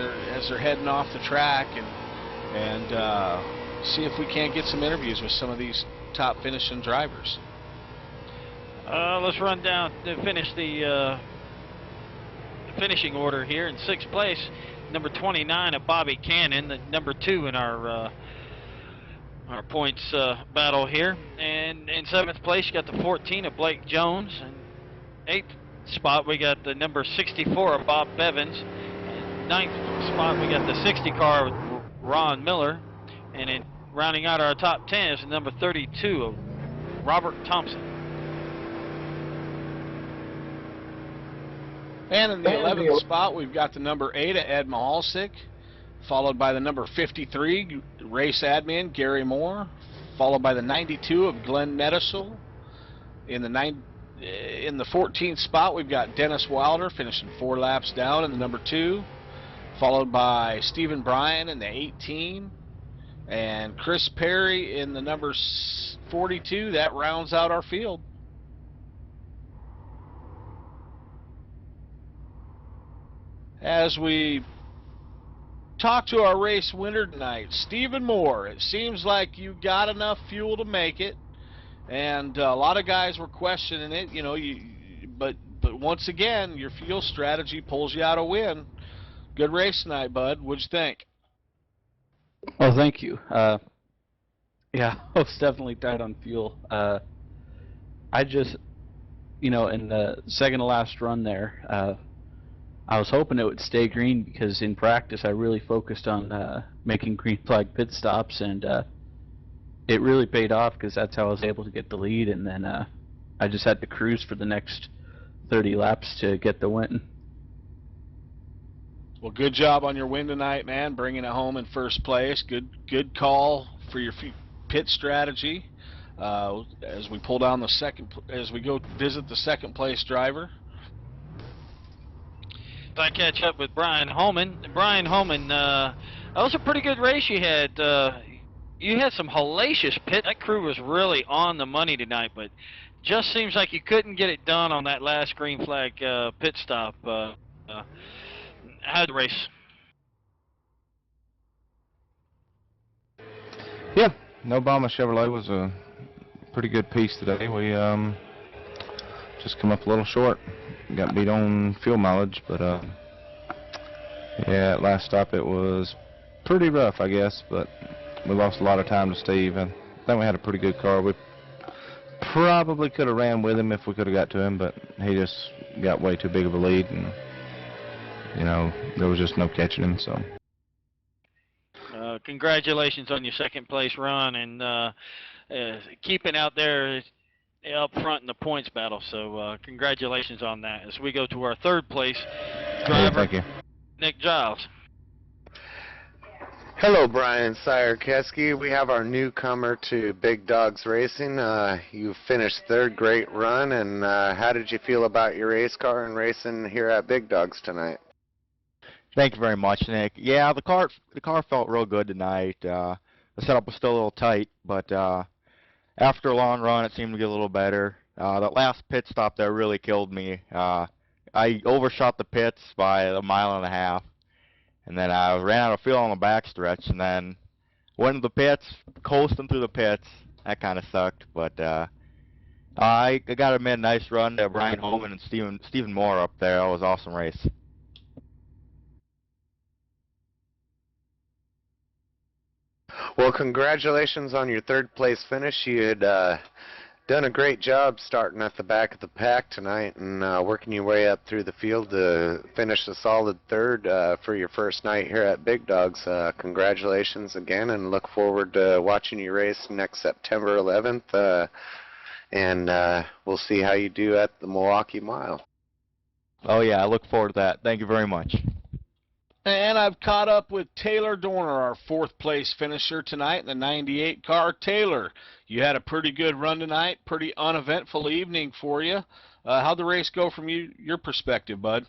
they're heading off the track, and see if we can't get some interviews with some of these top finishing drivers. Let's run down to finish the finishing order here. In 6th place, number 29 of Bobby Cannon, the number 2 in our points battle here. And in 7th place, you got the 14 of Blake Jones. And 8th spot, we got the number 64 of Bob Bevins. In 9th spot, we got the 60 car of Ron Miller. And in rounding out our top 10 is the number 32 of Robert Thompson. And in the 11th spot, we've got the number 8 of Ed Mahalsick. followed by the number 53, race admin Gary Moore, followed by the 92 of Glenn Nettisel. In the 14th spot, we've got Dennis Wilder finishing 4 laps down in the number 2, followed by Stephen Bryan in the 18, and Chris Perry in the number 42. That rounds out our field. As we talk to our race winner tonight, Stephen Moore, it seems like you got enough fuel to make it, and a lot of guys were questioning it, you know, but once again, your fuel strategy pulls you out a win. Good race tonight, bud. What'd you think? Well, thank you. Yeah, I was definitely tight on fuel. I just, you know, in the second to last run there, I was hoping it would stay green because in practice I really focused on making green flag pit stops, and it really paid off because that's how I was able to get the lead, and then I just had to cruise for the next 30 laps to get the win. Well, good job on your win tonight, man, bringing it home in first place. Good call for your pit strategy as we pull down as we go visit the second place driver. I catch up with Brian Holman. Brian Holman, that was a pretty good race you had. You had some hellacious pit. That crew was really on the money tonight, but just seems like you couldn't get it done on that last green flag pit stop. How'd the race? Yeah, no Obama Chevrolet was a pretty good piece today. We just come up a little short. Got beat on fuel mileage, but yeah, at last stop it was pretty rough, I guess, but we lost a lot of time to Steve. I think we had a pretty good car. We probably could have ran with him if we could have got to him, but he just got way too big of a lead, and you know, there was just no catching him. So congratulations on your second place run and keeping out there up front in the points battle, so congratulations on that. As we go to our third place driver, thank you. Nick Giles. Hello, Brian Sayerkeski. We have our newcomer to Big Dogs Racing. You finished third, great run, and how did you feel about your race car and racing here at Big Dogs tonight? Thank you very much, Nick. Yeah, the car felt real good tonight. The setup was still a little tight, but after a long run, it seemed to get a little better. That last pit stop there really killed me. I overshot the pits by 1.5 miles, and then I ran out of fuel on the backstretch, and then went to the pits, coasting through the pits. That kind of sucked, but I got to admit, nice run to Brian Holman and Stephen Moore up there. That was an awesome race. Well, congratulations on your third place finish. You had done a great job starting at the back of the pack tonight and working your way up through the field to finish a solid third for your first night here at Big Dogs. Congratulations again, and look forward to watching you race next September 11th, and we'll see how you do at the Milwaukee Mile. Oh yeah, I look forward to that. Thank you very much. And I've caught up with Taylor Dorner, our fourth place finisher tonight in the 98 car. Taylor, you had a pretty good run tonight, pretty uneventful evening for you. How'd the race go from your perspective, bud?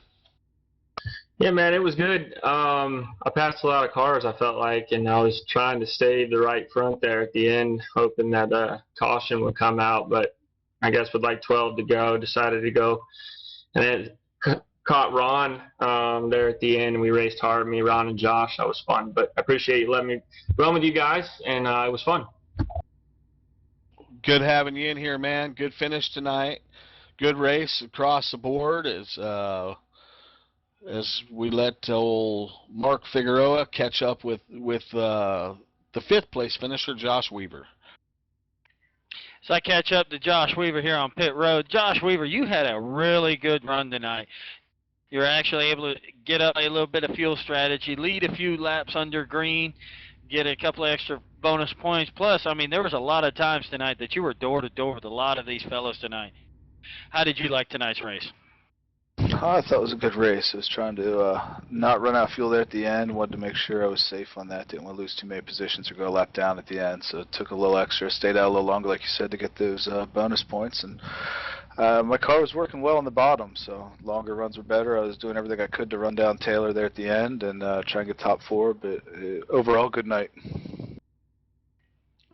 Yeah, man, it was good. I passed a lot of cars, I felt like, and I was trying to stay the right front there at the end, hoping that caution would come out. But I guess with like 12 to go, decided to go. And it caught Ron there at the end, and we raced hard, me, Ron, and Josh. That was fun. But I appreciate you letting me run with you guys, and it was fun. Good having you in here, man. Good finish tonight. Good race across the board as we let old Mark Figueroa catch up with the fifth place finisher, Josh Weaver. So I catch up to Josh Weaver here on pit road. Josh Weaver, you had a really good run tonight. You're actually able to get up a little bit of fuel strategy, lead a few laps under green, get a couple of extra bonus points. Plus, I mean, there was a lot of times tonight that you were door-to-door with a lot of these fellows tonight. How did you like tonight's race? I thought it was a good race. I was trying to not run out of fuel there at the end. Wanted to make sure I was safe on that. Didn't want to lose too many positions or go a lap down at the end. So it took a little extra. Stayed out a little longer, like you said, to get those bonus points. And my car was working well on the bottom, so longer runs were better. I was doing everything I could to run down Taylor there at the end and try and get top 4. But overall, good night.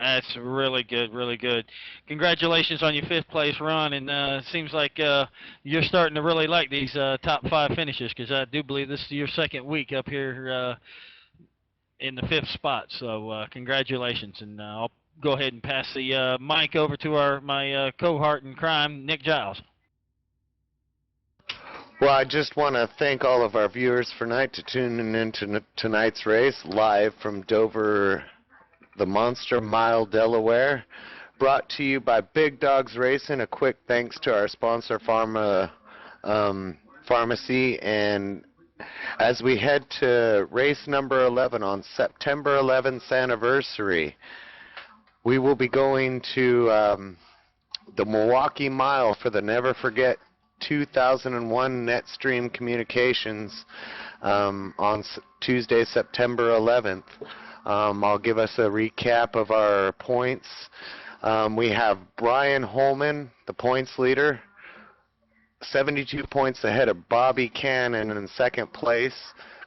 That's really good, really good. Congratulations on your 5th place run, and it seems like you're starting to really like these top 5 finishes, because I do believe this is your 2nd week up here in the 5th spot. So congratulations, and I'll go ahead and pass the mic over to my cohort in crime, Nick Giles. Well, I just want to thank all of our viewers for tuning in to tonight's race live from Dover, the Monster Mile, Delaware, brought to you by Big Dogs Racing. A quick thanks to our sponsor, Pharmacy. And as we head to race number 11 on September 11th anniversary, we will be going to the Milwaukee Mile for the Never Forget 2001 Netstream Communications on Tuesday, September 11th. I'll give us a recap of our points. We have Brian Holman, the points leader, 72 points ahead of Bobby Cannon in 2nd place.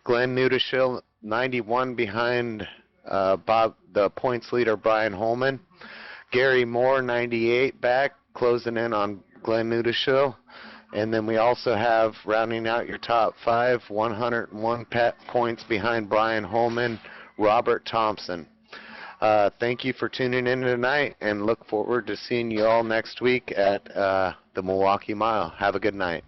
Glenn Nudishill, 91 behind the points leader, Brian Holman. Gary Moore, 98 back, closing in on Glenn Nudishill. And then we also have, rounding out your top 5, 101 points behind Brian Holman, Robert Thompson. Thank you for tuning in tonight, and look forward to seeing you all next week at the Milwaukee Mile. Have a good night.